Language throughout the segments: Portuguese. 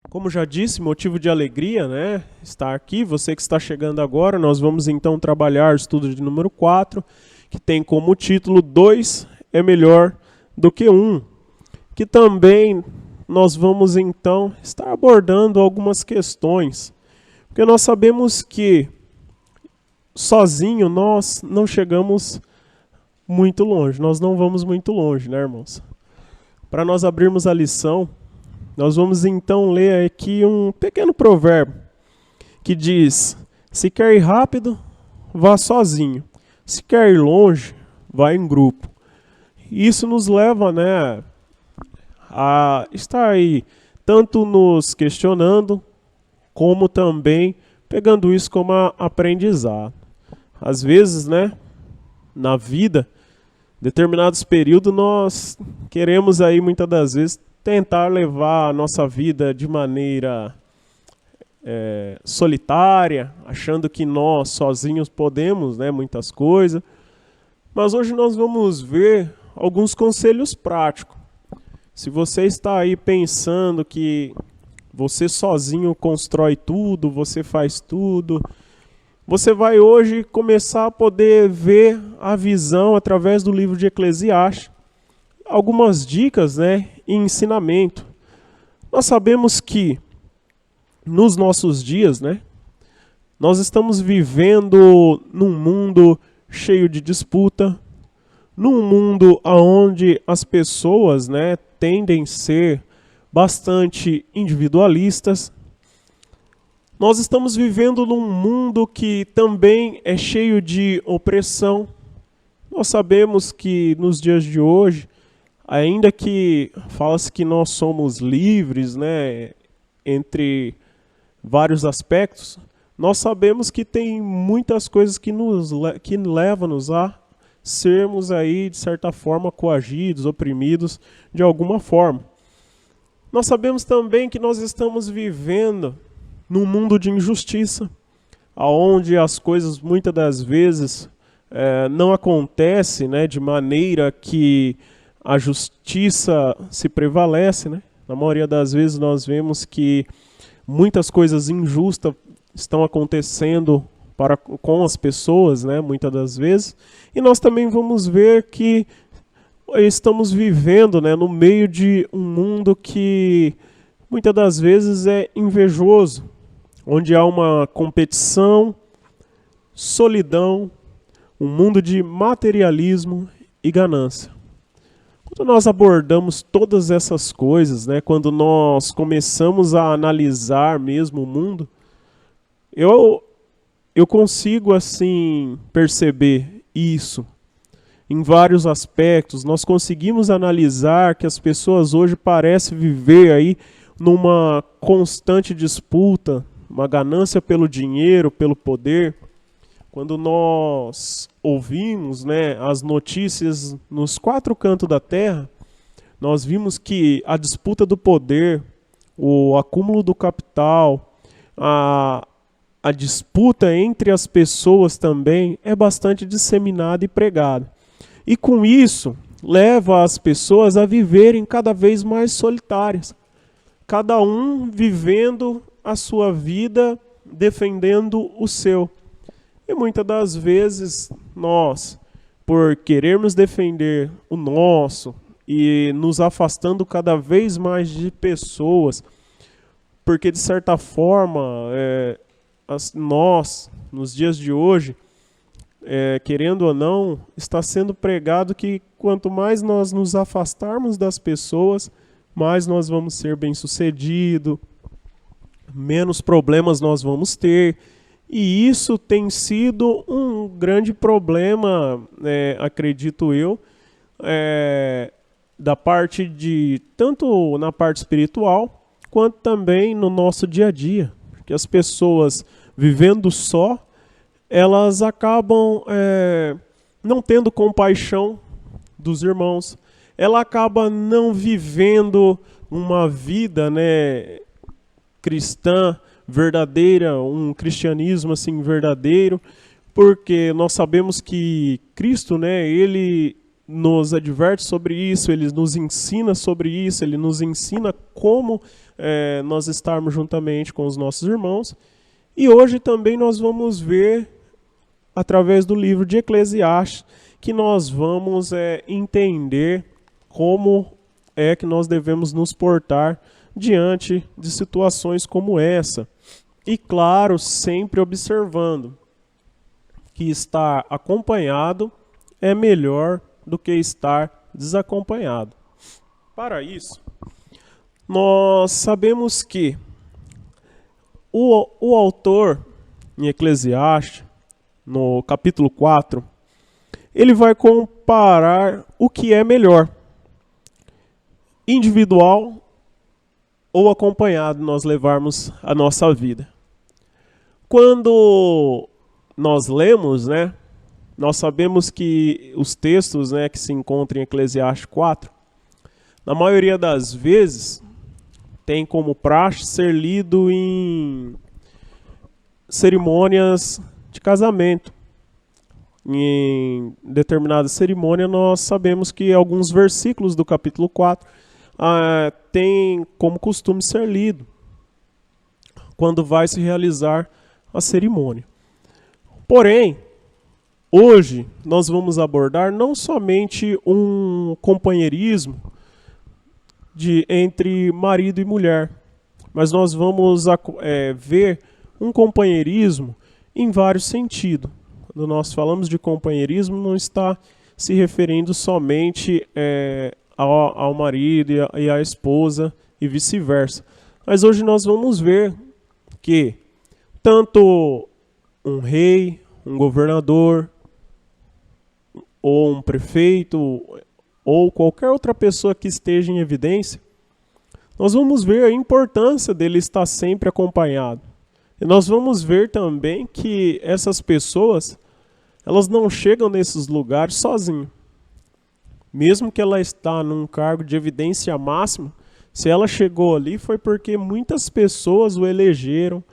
Como já disse, motivo de alegria, né? Estar aqui. Você que está chegando agora, nós vamos então trabalhar o estudo de número 4, que tem como título 2 é melhor do que 1. Que também nós vamos então estar abordando algumas questões. Porque nós sabemos que sozinho nós não chegamos muito longe, nós não vamos muito longe, né, irmãos? Para nós abrirmos a lição, nós vamos então ler aqui um pequeno provérbio que diz: se quer ir rápido, vá sozinho. Se quer ir longe, vá em grupo. Isso nos leva, né, a estar aí tanto nos questionando, como também pegando isso como aprendizado. Às vezes, né, na vida, determinados períodos nós queremos aí muitas das vezes tentar levar a nossa vida de maneira solitária, achando que nós sozinhos podemos, né, muitas coisas. Mas hoje nós vamos ver alguns conselhos práticos. Se você está aí pensando que você sozinho constrói tudo, você faz tudo, você vai hoje começar a poder ver a visão através do livro de Eclesiastes, algumas dicas, né, e ensinamento. Nós sabemos que nos nossos dias, né, nós estamos vivendo num mundo cheio de disputa, num mundo onde as pessoas, né, tendem a ser bastante individualistas. Nós estamos vivendo num mundo que também é cheio de opressão. Nós sabemos que nos dias de hoje, ainda que fala-se que nós somos livres, né, entre vários aspectos, nós sabemos que tem muitas coisas que levam-nos a sermos aí, de certa forma, coagidos, oprimidos de alguma forma. Nós sabemos também que nós estamos vivendo num mundo de injustiça, onde as coisas muitas das vezes não acontecem, né, de maneira que a justiça se prevalece, né? Na maioria das vezes nós vemos que muitas coisas injustas estão acontecendo com as pessoas, né, muitas das vezes, e nós também vamos ver que estamos vivendo, né, no meio de um mundo que muitas das vezes é invejoso, onde há uma competição, solidão, um mundo de materialismo e ganância. Quando nós abordamos todas essas coisas, né, quando nós começamos a analisar mesmo o mundo, eu consigo assim perceber isso em vários aspectos. Nós conseguimos analisar que as pessoas hoje parecem viver aí numa constante disputa, uma ganância pelo dinheiro, pelo poder. Quando nós ouvimos, né, as notícias nos 4 cantos da terra, nós vimos que a disputa do poder, o acúmulo do capital, a disputa entre as pessoas também é bastante disseminada e pregada. E com isso, leva as pessoas a viverem cada vez mais solitárias. Cada um vivendo a sua vida, defendendo o seu. E muitas das vezes nós, por querermos defender o nosso e nos afastando cada vez mais de pessoas, porque de certa forma nós, nos dias de hoje, querendo ou não, está sendo pregado que quanto mais nós nos afastarmos das pessoas, mais nós vamos ser bem-sucedidos, menos problemas nós vamos ter. E isso tem sido um grande problema, acredito eu, da parte de, tanto na parte espiritual, quanto também no nosso dia a dia. Porque as pessoas vivendo só, elas acabam não tendo compaixão dos irmãos. Ela acaba não vivendo uma vida, né, cristã verdadeira, um cristianismo assim verdadeiro, porque nós sabemos que Cristo, né, ele nos adverte sobre isso, ele nos ensina sobre isso, ele nos ensina como nós estarmos juntamente com os nossos irmãos. E hoje também nós vamos ver, através do livro de Eclesiastes, que nós vamos entender como é que nós devemos nos portar diante de situações como essa. E claro, sempre observando que estar acompanhado é melhor do que estar desacompanhado. Para isso, nós sabemos que o autor, em Eclesiastes, no capítulo 4, ele vai comparar o que é melhor, individual ou acompanhado, nós levarmos a nossa vida. Quando nós lemos, nós sabemos que os textos que se encontram em Eclesiastes 4, na maioria das vezes, tem como praxe ser lido em cerimônias de casamento. Em determinada cerimônia, nós sabemos que alguns versículos do capítulo 4 tem como costume ser lido quando vai se realizar a cerimônia. Porém, hoje nós vamos abordar não somente um companheirismo entre marido e mulher, mas nós vamos ver um companheirismo em vários sentidos. Quando nós falamos de companheirismo, não está se referindo somente ao marido e à esposa e vice-versa. Mas hoje nós vamos ver que tanto um rei, um governador, ou um prefeito, ou qualquer outra pessoa que esteja em evidência, nós vamos ver a importância dele estar sempre acompanhado. E nós vamos ver também que essas pessoas, elas não chegam nesses lugares sozinhas. Mesmo que ela está num cargo de evidência máxima, se ela chegou ali foi porque muitas pessoas o elegeram,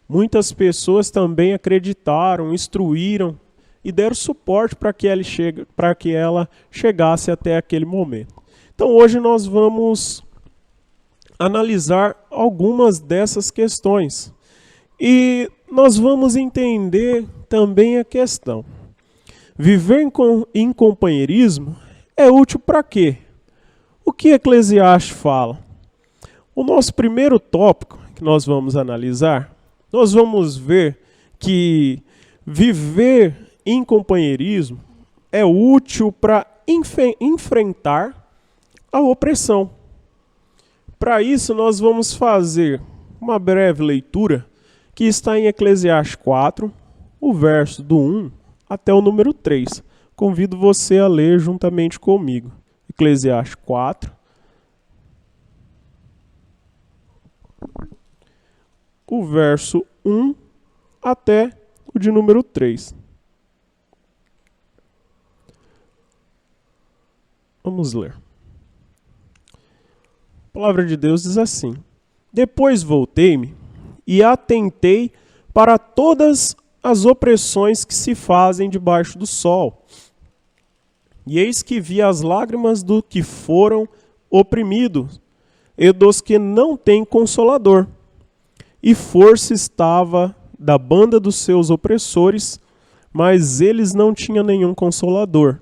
muitas pessoas também acreditaram, instruíram e deram suporte para que ela chegasse até aquele momento. Então hoje nós vamos analisar algumas dessas questões. E nós vamos entender também a questão. Viver em companheirismo é útil para quê? O que Eclesiastes fala? O nosso primeiro tópico que nós vamos analisar, nós vamos ver que viver em companheirismo é útil para enfrentar a opressão. Para isso, nós vamos fazer uma breve leitura que está em Eclesiastes 4, o verso do 1 até o número 3. Convido você a ler juntamente comigo. Eclesiastes 4, o verso 1 até o de número 3. Vamos ler. A palavra de Deus diz assim: Depois voltei-me e atentei para todas as opressões que se fazem debaixo do sol. E eis que vi as lágrimas do que foram oprimidos e dos que não têm consolador. E força estava da banda dos seus opressores, mas eles não tinham nenhum consolador.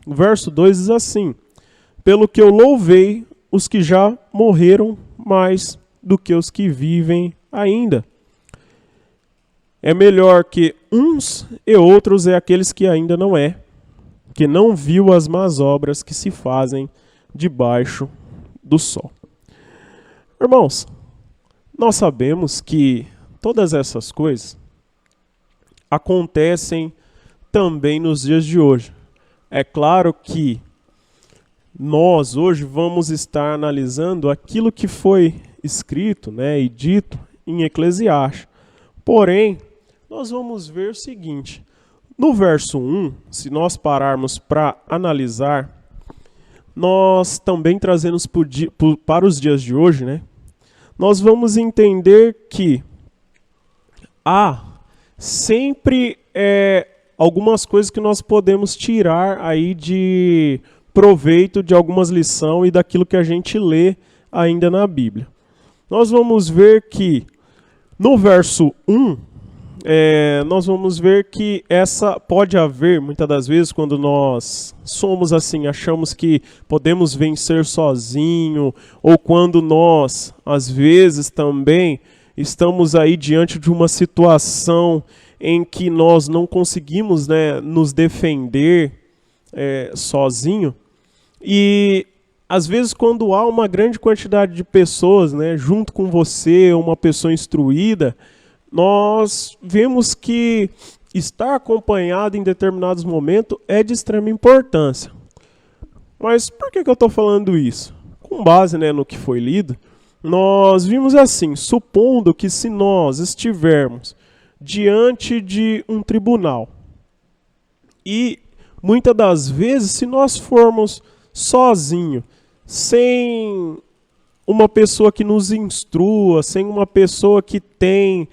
O verso 2 diz assim: Pelo que eu louvei os que já morreram mais do que os que vivem ainda. É melhor que uns e outros é aqueles que ainda não que não viu as más obras que se fazem debaixo do sol. Irmãos, nós sabemos que todas essas coisas acontecem também nos dias de hoje. É claro que nós hoje vamos estar analisando aquilo que foi escrito e dito em Eclesiastes. Porém, nós vamos ver o seguinte: no verso 1, se nós pararmos para analisar, nós também trazemos para os dias de hoje, nós vamos entender que há sempre algumas coisas que nós podemos tirar aí de proveito de algumas lições e daquilo que a gente lê ainda na Bíblia. nós vamos ver que no verso 1, nós vamos ver que essa pode haver, muitas das vezes, quando nós somos assim, achamos que podemos vencer sozinho, ou quando nós, às vezes também, estamos aí diante de uma situação em que nós não conseguimos, né, nos defender sozinho. E às vezes quando há uma grande quantidade de pessoas, né, junto com você, uma pessoa instruída, nós vemos que estar acompanhado em determinados momentos é de extrema importância. Mas por que eu estou falando isso? Com base, né, no que foi lido, nós vimos assim, supondo que se nós estivermos diante de um tribunal e muitas das vezes, se nós formos sozinhos, sem uma pessoa que nos instrua, sem uma pessoa que tem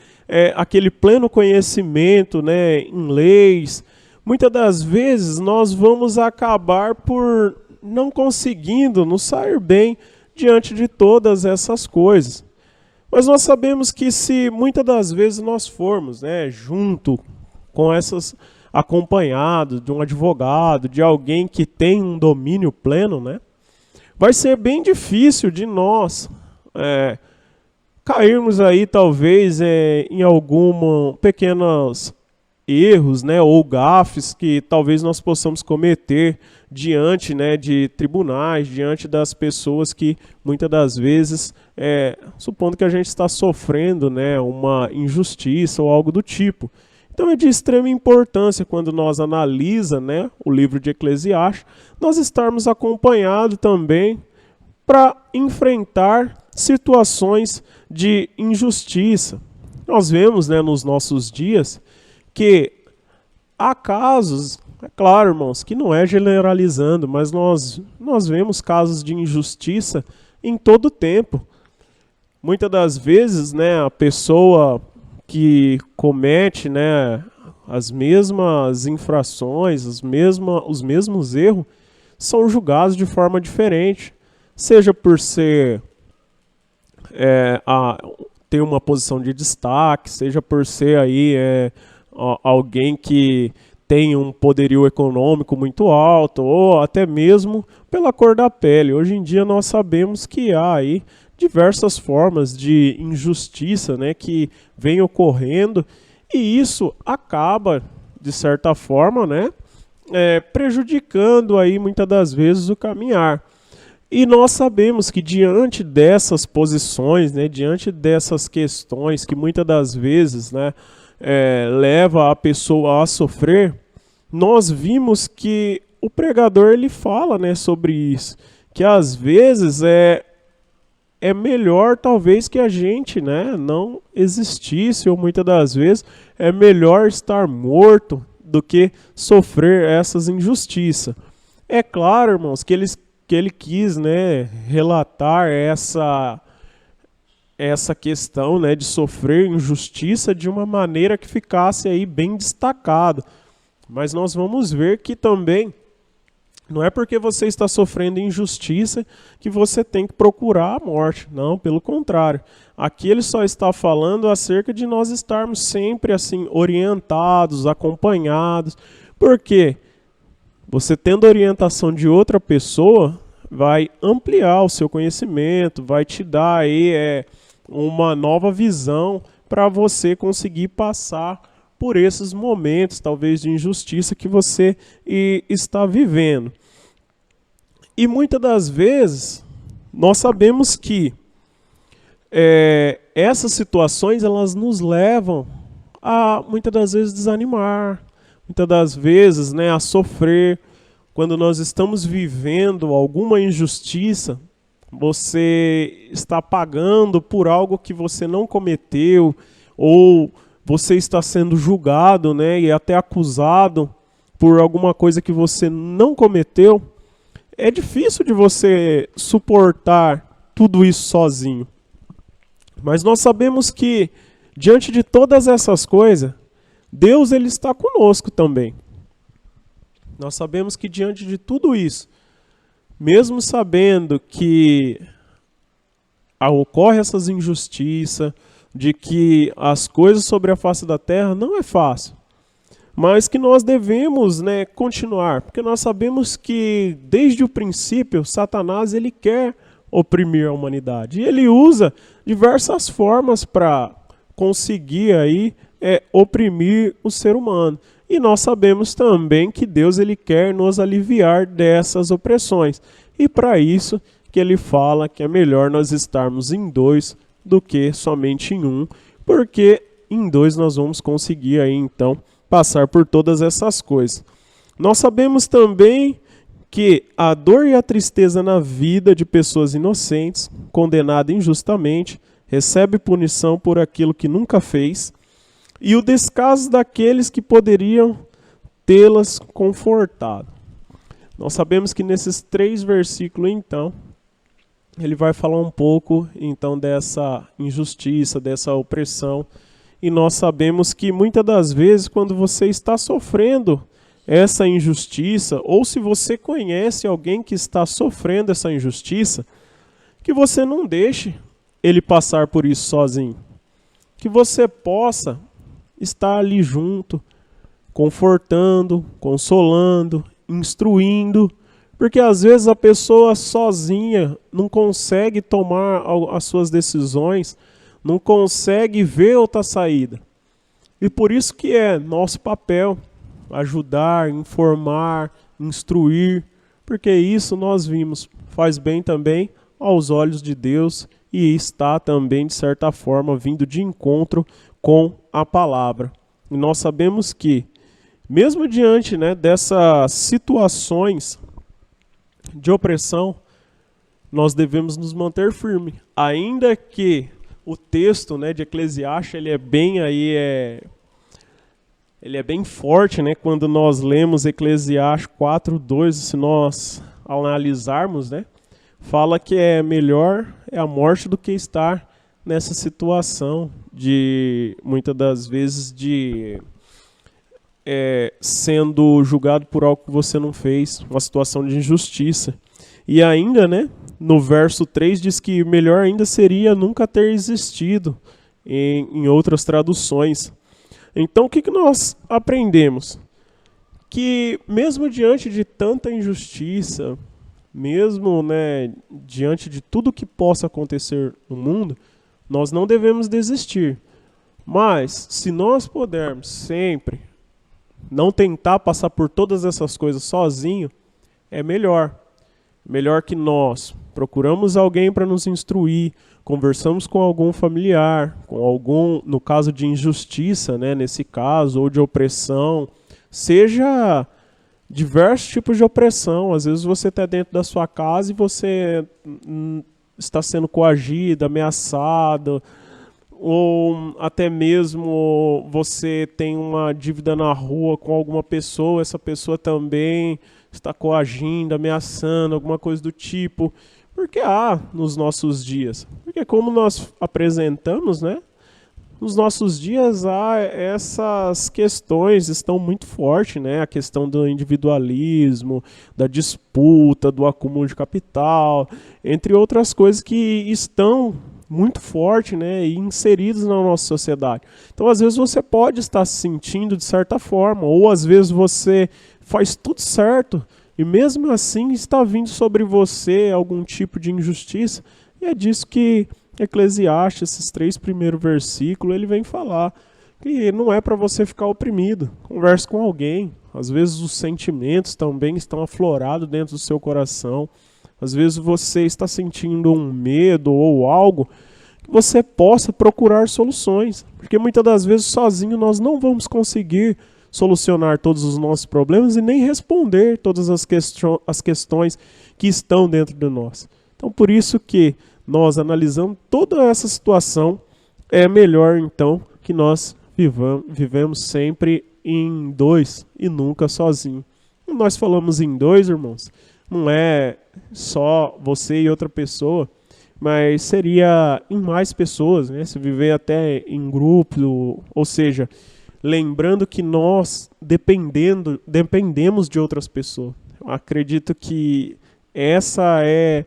aquele pleno conhecimento, né, em leis, muitas das vezes nós vamos acabar por não conseguindo nos sair bem diante de todas essas coisas. Mas nós sabemos que se muitas das vezes nós formos, né, junto com essas, acompanhado de um advogado, de alguém que tem um domínio pleno, né, vai ser bem difícil de nós cairmos aí talvez em alguns pequenos erros, né, ou gafes que talvez nós possamos cometer diante, né, de tribunais, diante das pessoas que muitas das vezes, supondo que a gente está sofrendo, né, uma injustiça ou algo do tipo. Então é de extrema importância quando nós analisa, né, o livro de Eclesiastes, nós estarmos acompanhados também para enfrentar situações de injustiça. Nós vemos, né, nos nossos dias que há casos, é claro, irmãos, que não é generalizando, mas nós vemos casos de injustiça em todo o tempo. Muitas das vezes, né, a pessoa que comete, né, as mesmas infrações, os mesmos erros, são julgados de forma diferente. Seja por ser ter uma posição de destaque, seja por ser aí alguém que tem um poderio econômico muito alto, ou até mesmo pela cor da pele. Hoje em dia nós sabemos que há aí diversas formas de injustiça, né, que vem ocorrendo, e isso acaba, de certa forma, né, prejudicando aí muitas das vezes o caminhar. E nós sabemos que diante dessas posições, né, diante dessas questões que muitas das vezes, né, leva a pessoa a sofrer, nós vimos que o pregador ele fala, né, sobre isso, que às vezes é melhor talvez que a gente, né, não existisse, ou muitas das vezes é melhor estar morto do que sofrer essas injustiças. É claro, irmãos, que ele quis, né, relatar essa questão, né, de sofrer injustiça de uma maneira que ficasse aí bem destacado. Mas nós vamos ver que também não é porque você está sofrendo injustiça que você tem que procurar a morte. Não, pelo contrário. Aqui ele só está falando acerca de nós estarmos sempre assim orientados, acompanhados. Por quê? Você tendo orientação de outra pessoa vai ampliar o seu conhecimento, vai te dar aí uma nova visão para você conseguir passar por esses momentos, talvez de injustiça que você está vivendo. E muitas das vezes nós sabemos que essas situações elas nos levam a muitas das vezes desanimar, muitas das vezes, né, a sofrer. Quando nós estamos vivendo alguma injustiça, você está pagando por algo que você não cometeu, ou você está sendo julgado, né, e até acusado por alguma coisa que você não cometeu, é difícil de você suportar tudo isso sozinho. Mas nós sabemos que, diante de todas essas coisas, Deus ele está conosco também. Nós sabemos que diante de tudo isso, mesmo sabendo que ocorre essas injustiças, de que as coisas sobre a face da terra não é fácil, mas que nós devemos, né, continuar, porque nós sabemos que desde o princípio Satanás ele quer oprimir a humanidade e ele usa diversas formas para conseguir aí oprimir o ser humano. E nós sabemos também que Deus ele quer nos aliviar dessas opressões. E para isso que ele fala que é melhor nós estarmos em dois do que somente em um, porque em dois nós vamos conseguir aí então passar por todas essas coisas. Nós sabemos também que a dor e a tristeza na vida de pessoas inocentes, condenadas injustamente, recebe punição por aquilo que nunca fez, e o descaso daqueles que poderiam tê-las confortado. Nós sabemos que nesses 3 versículos, então, ele vai falar um pouco, então, dessa injustiça, dessa opressão, e nós sabemos que muitas das vezes, quando você está sofrendo essa injustiça, ou se você conhece alguém que está sofrendo essa injustiça, que você não deixe ele passar por isso sozinho. Que você possa estar ali junto, confortando, consolando, instruindo, porque às vezes a pessoa sozinha não consegue tomar as suas decisões, não consegue ver outra saída. E por isso que é nosso papel ajudar, informar, instruir, porque isso nós vimos, faz bem também aos olhos de Deus e está também, de certa forma, vindo de encontro com a palavra. E nós sabemos que, mesmo diante, né, dessas situações de opressão, nós devemos nos manter firmes, ainda que o texto, né, de Eclesiastes ele é bem ele é bem forte, né? Quando nós lemos Eclesiastes 4:2, se nós analisarmos, né, fala que é melhor a morte do que estar nessa situação de, muitas das vezes, de sendo julgado por algo que você não fez, uma situação de injustiça. E ainda, né, no verso 3 diz que melhor ainda seria nunca ter existido, em outras traduções. Então o que nós aprendemos? Que mesmo diante de tanta injustiça, mesmo, né, diante de tudo que possa acontecer no mundo, nós não devemos desistir. Mas se nós pudermos sempre não tentar passar por todas essas coisas sozinho, é melhor. Melhor que nós procuramos alguém para nos instruir, conversamos com algum familiar, com algum, no caso de injustiça, né, nesse caso, ou de opressão, seja diversos tipos de opressão. Às vezes você está dentro da sua casa e você está sendo coagido, ameaçado, ou até mesmo você tem uma dívida na rua com alguma pessoa, essa pessoa também está coagindo, ameaçando, alguma coisa do tipo. Porque há nos nossos dias. Porque como nós apresentamos, né? Nos nossos dias há essas questões, estão muito fortes, né? A questão do individualismo, da disputa, do acúmulo de capital, entre outras coisas que estão muito fortes, né? E inseridas na nossa sociedade. Então, às vezes, você pode estar se sentindo de certa forma, ou às vezes você faz tudo certo, e mesmo assim está vindo sobre você algum tipo de injustiça, e é disso que Eclesiastes, esses 3 primeiros versículos, ele vem falar, que não é para você ficar oprimido, converse com alguém, às vezes os sentimentos também estão aflorados dentro do seu coração, às vezes você está sentindo um medo ou algo, que você possa procurar soluções, porque muitas das vezes sozinho nós não vamos conseguir solucionar todos os nossos problemas e nem responder todas as questões que estão dentro de nós. Então, por isso que nós analisando toda essa situação, é melhor então que nós vivemos sempre em dois e nunca sozinho. Quando nós falamos em dois, irmãos, não é só você e outra pessoa, mas seria em mais pessoas, né? Se viver até em grupo, ou seja, lembrando que nós dependemos de outras pessoas. Eu acredito que essa é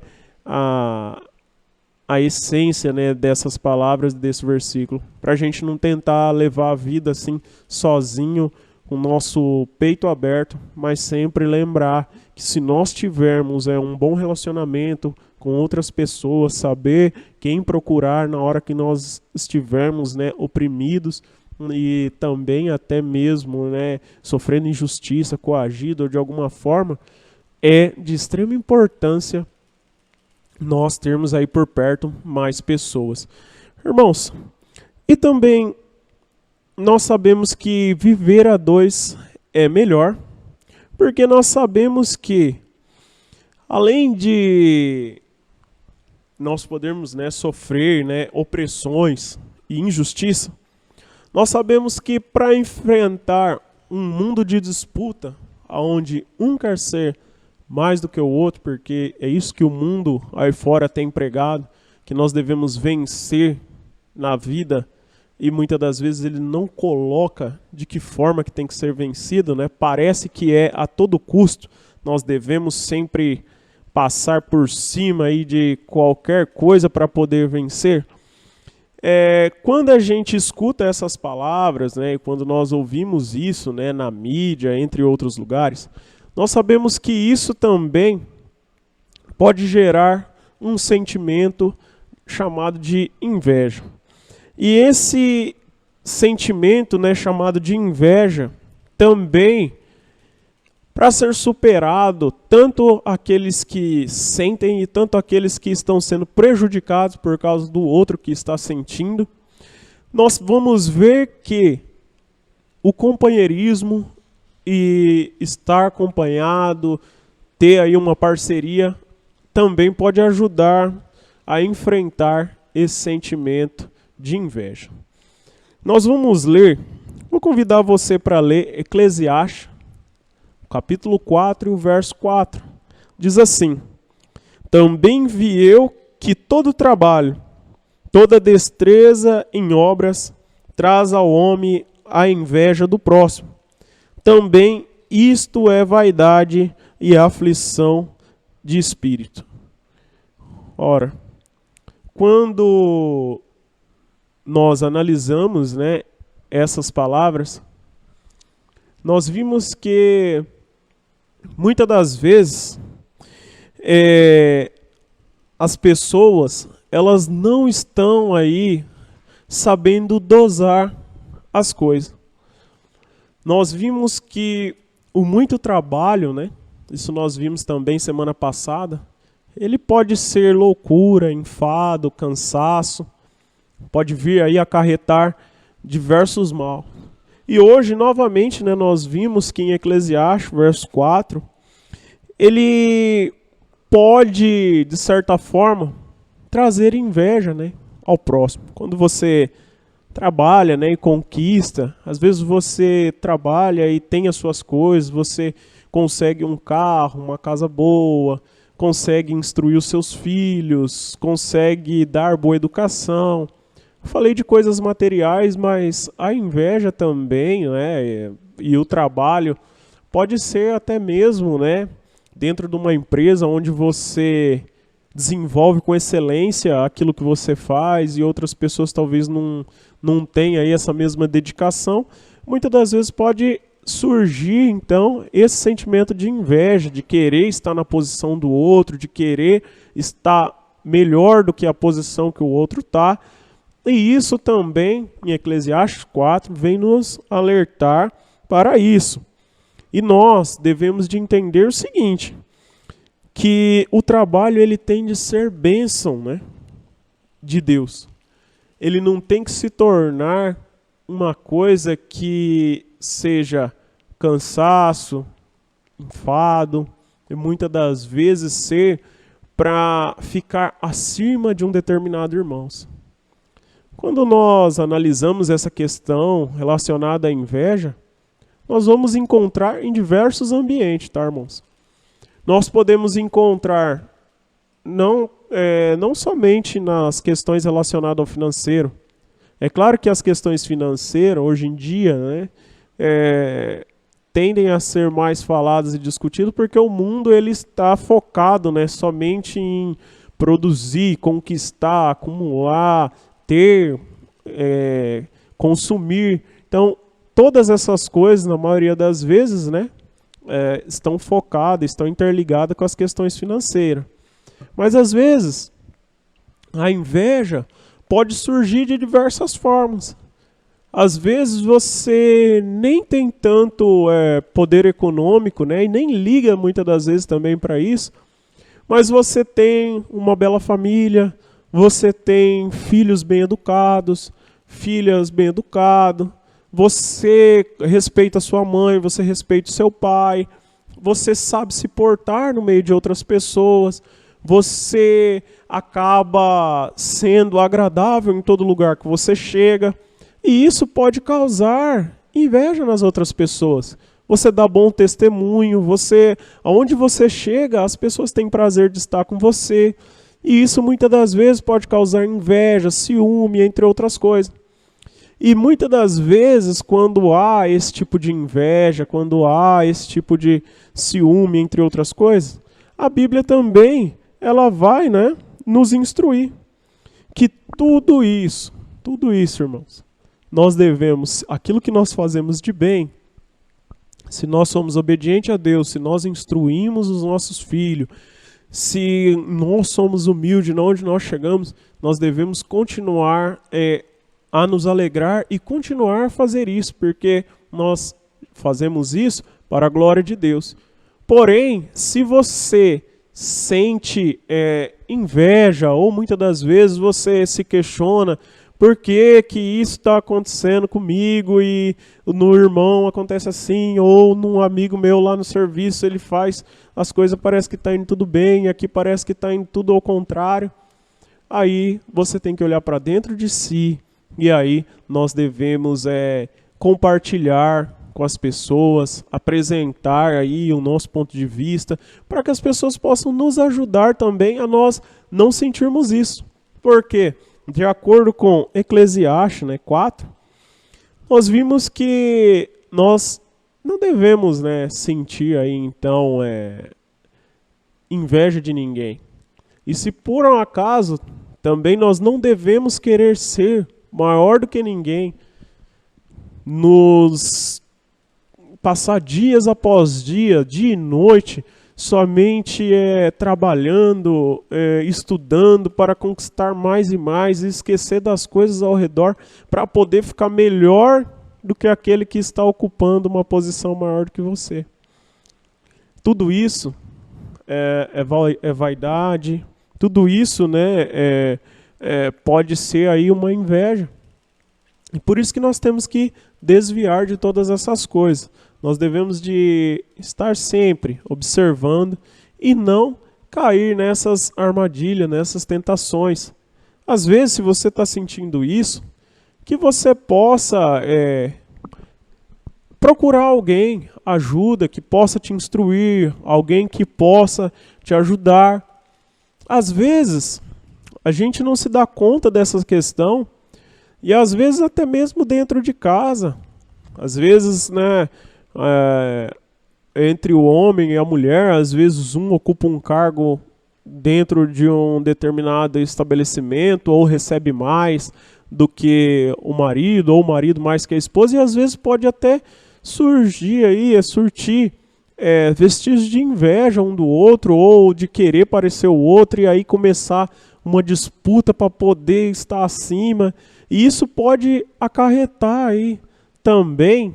a essência, né, dessas palavras, desse versículo, para a gente não tentar levar a vida assim sozinho, com o nosso peito aberto, mas sempre lembrar que se nós tivermos um bom relacionamento com outras pessoas, saber quem procurar na hora que nós estivermos, né, oprimidos e também até mesmo, né, sofrendo injustiça, coagido ou de alguma forma, é de extrema importância nós termos aí por perto mais pessoas. Irmãos, e também nós sabemos que viver a dois é melhor, porque nós sabemos que, além de nós podermos, né, sofrer, né, opressões e injustiça, nós sabemos que para enfrentar um mundo de disputa, onde um quer ser mais do que o outro, porque é isso que o mundo aí fora tem pregado, que nós devemos vencer na vida, e muitas das vezes ele não coloca de que forma que tem que ser vencido, né? Parece que é a todo custo, nós devemos sempre passar por cima aí de qualquer coisa para poder vencer. Quando a gente escuta essas palavras, né, quando nós ouvimos isso, né, na mídia, entre outros lugares, nós sabemos que isso também pode gerar um sentimento chamado de inveja. E esse sentimento, né, chamado de inveja, também, para ser superado, tanto aqueles que sentem e tanto aqueles que estão sendo prejudicados por causa do outro que está sentindo, nós vamos ver que o companheirismo e estar acompanhado, ter aí uma parceria, também pode ajudar a enfrentar esse sentimento de inveja. Nós vamos ler, vou convidar você para ler Eclesiastes, capítulo 4 e o verso 4. Diz assim: também vi eu que todo trabalho, toda destreza em obras, traz ao homem a inveja do próximo. Também isto é vaidade e aflição de espírito. Ora, quando nós analisamos, né, essas palavras, nós vimos que muitas das vezes as pessoas, elas não estão aí sabendo dosar as coisas. Nós vimos que o muito trabalho, né, isso nós vimos também semana passada, ele pode ser loucura, enfado, cansaço, pode vir aí acarretar diversos mal. E hoje, novamente, né, nós vimos que em Eclesiastes, verso 4, ele pode, de certa forma, trazer inveja, né, ao próximo. Quando você trabalha, né, e conquista, às vezes você trabalha e tem as suas coisas, você consegue um carro, uma casa boa, consegue instruir os seus filhos, consegue dar boa educação. Falei de coisas materiais, mas a inveja também, né, e o trabalho pode ser até mesmo, né, dentro de uma empresa onde você desenvolve com excelência aquilo que você faz e outras pessoas talvez não tenham aí essa mesma dedicação. Muitas das vezes pode surgir, então, esse sentimento de inveja, de querer estar na posição do outro, de querer estar melhor do que a posição que o outro está. E isso também, em Eclesiastes 4, vem nos alertar para isso. E nós devemos de entender o seguinte, que o trabalho ele tem de ser bênção, né, de Deus. Ele não tem que se tornar uma coisa que seja cansaço, enfado, e muitas das vezes ser para ficar acima de um determinado irmão. Quando nós analisamos essa questão relacionada à inveja, nós vamos encontrar em diversos ambientes, tá, irmãos? Nós podemos encontrar não somente nas questões relacionadas ao financeiro. É claro que as questões financeiras, hoje em dia, né, tendem a ser mais faladas e discutidas porque o mundo ele está focado, né, somente em produzir, conquistar, acumular, ter, consumir. Então, todas essas coisas, na maioria das vezes, né, estão focadas, estão interligadas com as questões financeiras. Mas, às vezes, a inveja pode surgir de diversas formas. Às vezes você nem tem tanto poder econômico, né, e nem liga muitas das vezes também para isso, mas você tem uma bela família, você tem filhos bem educados, filhas bem educadas, você respeita sua mãe, você respeita o seu pai, você sabe se portar no meio de outras pessoas, você acaba sendo agradável em todo lugar que você chega, e isso pode causar inveja nas outras pessoas. Você dá bom testemunho, aonde você chega, as pessoas têm prazer de estar com você, e isso muitas das vezes pode causar inveja, ciúme, entre outras coisas. E muitas das vezes, quando há esse tipo de inveja, quando há esse tipo de ciúme, entre outras coisas, a Bíblia também, ela vai, né, nos instruir que tudo isso, irmãos, nós devemos, aquilo que nós fazemos de bem, se nós somos obedientes a Deus, se nós instruímos os nossos filhos, se nós somos humildes onde nós chegamos, nós devemos continuar a nos alegrar e continuar a fazer isso, porque nós fazemos isso para a glória de Deus. Porém, se você sente inveja, ou muitas das vezes você se questiona por que que isso está acontecendo comigo e no irmão acontece assim, ou num amigo meu lá no serviço ele faz as coisas, parece que está indo tudo bem, aqui parece que está indo tudo ao contrário. Aí você tem que olhar para dentro de si, e aí nós devemos compartilhar com as pessoas, apresentar aí o nosso ponto de vista, para que as pessoas possam nos ajudar também a nós não sentirmos isso. Por quê? De acordo com Eclesiastes, 4, nós vimos que nós não devemos, sentir aí então inveja de ninguém. E se por um acaso também nós não devemos querer ser maior do que ninguém, nos passar dias após dia, dia e noite, somente trabalhando, estudando para conquistar mais e mais, e esquecer das coisas ao redor para poder ficar melhor do que aquele que está ocupando uma posição maior do que você. Tudo isso é vaidade, tudo isso pode ser aí uma inveja. E por isso que nós temos que desviar de todas essas coisas. Nós devemos de estar sempre observando e não cair nessas armadilhas, nessas tentações. Às vezes, se você está sentindo isso, que você possa procurar alguém, ajuda, que possa te instruir, alguém que possa te ajudar. Às vezes, a gente não se dá conta dessa questão, e às vezes até mesmo dentro de casa. Às vezes, entre o homem e a mulher, às vezes um ocupa um cargo dentro de um determinado estabelecimento, ou recebe mais do que o marido, ou o marido mais que a esposa, e às vezes pode até surgir aí, surtir vestígios de inveja um do outro, ou de querer parecer o outro, e aí começar uma disputa para poder estar acima. E isso pode acarretar aí também,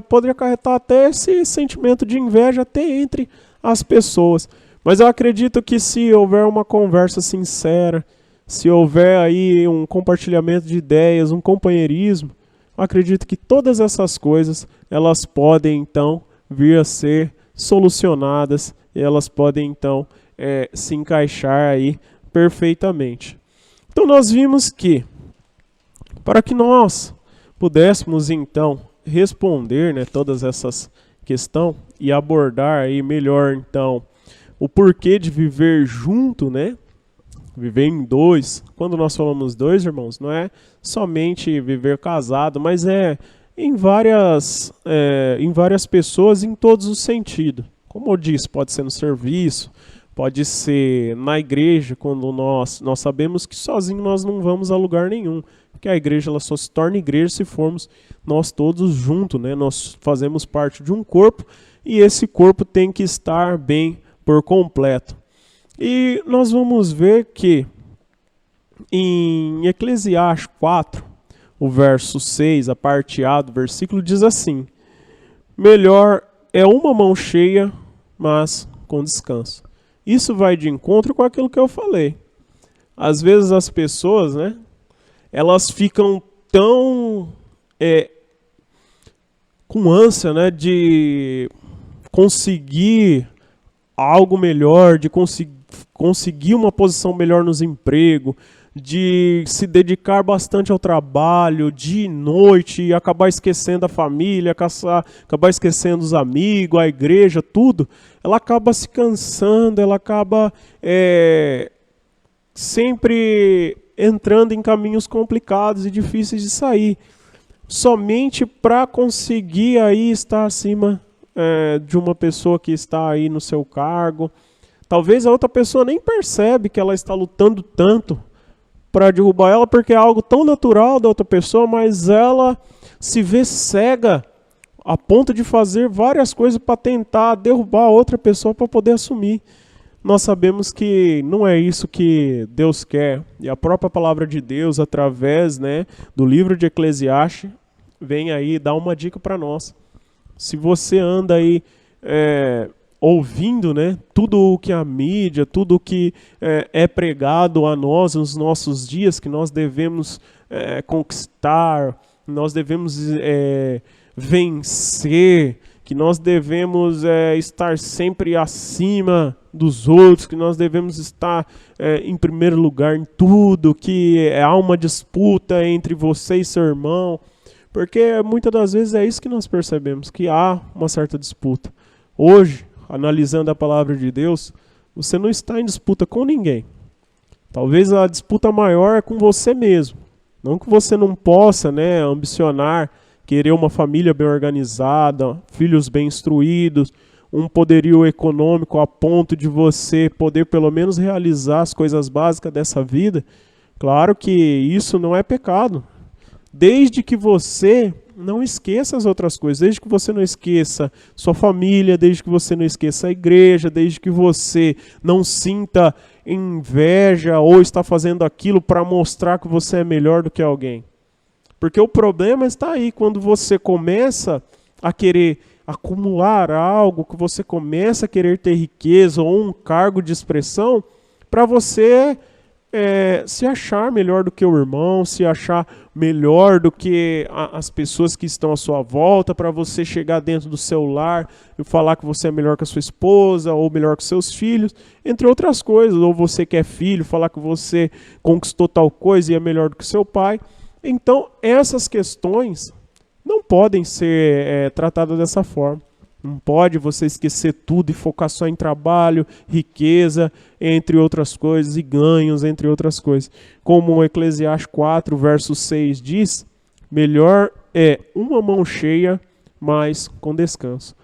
pode acarretar até esse sentimento de inveja até entre as pessoas. Mas eu acredito que se houver uma conversa sincera, se houver aí um compartilhamento de ideias, um companheirismo, eu acredito que todas essas coisas, elas podem então vir a ser solucionadas, e elas podem então se encaixar aí perfeitamente. Então nós vimos que, para que nós pudéssemos então responder todas essas questões e abordar aí melhor então o porquê de viver junto, viver em dois. Quando nós falamos dois, irmãos, não é somente viver casado, mas em várias pessoas, em todos os sentidos. Como eu disse, pode ser no serviço, pode ser na igreja, quando nós sabemos que sozinho nós não vamos a lugar nenhum, porque a igreja ela só se torna igreja se formos nós todos juntos, né? Nós fazemos parte de um corpo e esse corpo tem que estar bem por completo. E nós vamos ver que em Eclesiastes 4, o verso 6, a parte A do versículo diz assim: melhor é uma mão cheia, mas com descanso. Isso vai de encontro com aquilo que eu falei. Às vezes as pessoas, né, elas ficam tão com ânsia, né, de conseguir algo melhor, de conseguir uma posição melhor nos empregos, de se dedicar bastante ao trabalho, dia e noite, e acabar esquecendo a família, acabar esquecendo os amigos, a igreja, tudo, ela acaba se cansando, ela acaba sempre entrando em caminhos complicados e difíceis de sair, somente para conseguir aí estar acima de uma pessoa que está aí no seu cargo. Talvez a outra pessoa nem percebe que ela está lutando tanto para derrubar ela, porque é algo tão natural da outra pessoa, mas ela se vê cega a ponto de fazer várias coisas para tentar derrubar a outra pessoa para poder assumir. Nós sabemos que não é isso que Deus quer. E a própria palavra de Deus, através, né, do livro de Eclesiastes, vem aí dar uma dica para nós. Se você anda aí ouvindo, né, tudo o que a mídia, tudo o que é pregado a nós nos nossos dias, que nós devemos conquistar, nós devemos vencer, que nós devemos estar sempre acima dos outros, que nós devemos estar em primeiro lugar em tudo, que há uma disputa entre você e seu irmão, porque muitas das vezes é isso que nós percebemos, que há uma certa disputa. Hoje, analisando a palavra de Deus, você não está em disputa com ninguém. Talvez a disputa maior é com você mesmo. Não que você não possa, né, ambicionar, querer uma família bem organizada, filhos bem instruídos, um poderio econômico a ponto de você poder pelo menos realizar as coisas básicas dessa vida. Claro que isso não é pecado. Desde que você não esqueça as outras coisas, desde que você não esqueça sua família, desde que você não esqueça a igreja, desde que você não sinta inveja ou está fazendo aquilo para mostrar que você é melhor do que alguém. Porque o problema está aí, quando você começa a querer acumular algo, que você começa a querer ter riqueza ou um cargo de expressão, para você se achar melhor do que o irmão, se achar melhor do que as pessoas que estão à sua volta, para você chegar dentro do seu lar e falar que você é melhor que a sua esposa, ou melhor que seus filhos, entre outras coisas. Ou você que é filho, falar que você conquistou tal coisa e é melhor do que seu pai. Então, essas questões não podem ser tratadas dessa forma. Não pode você esquecer tudo e focar só em trabalho, riqueza, entre outras coisas, e ganhos, entre outras coisas. Como o Eclesiastes 4, verso 6 diz, melhor é uma mão cheia, mas com descanso.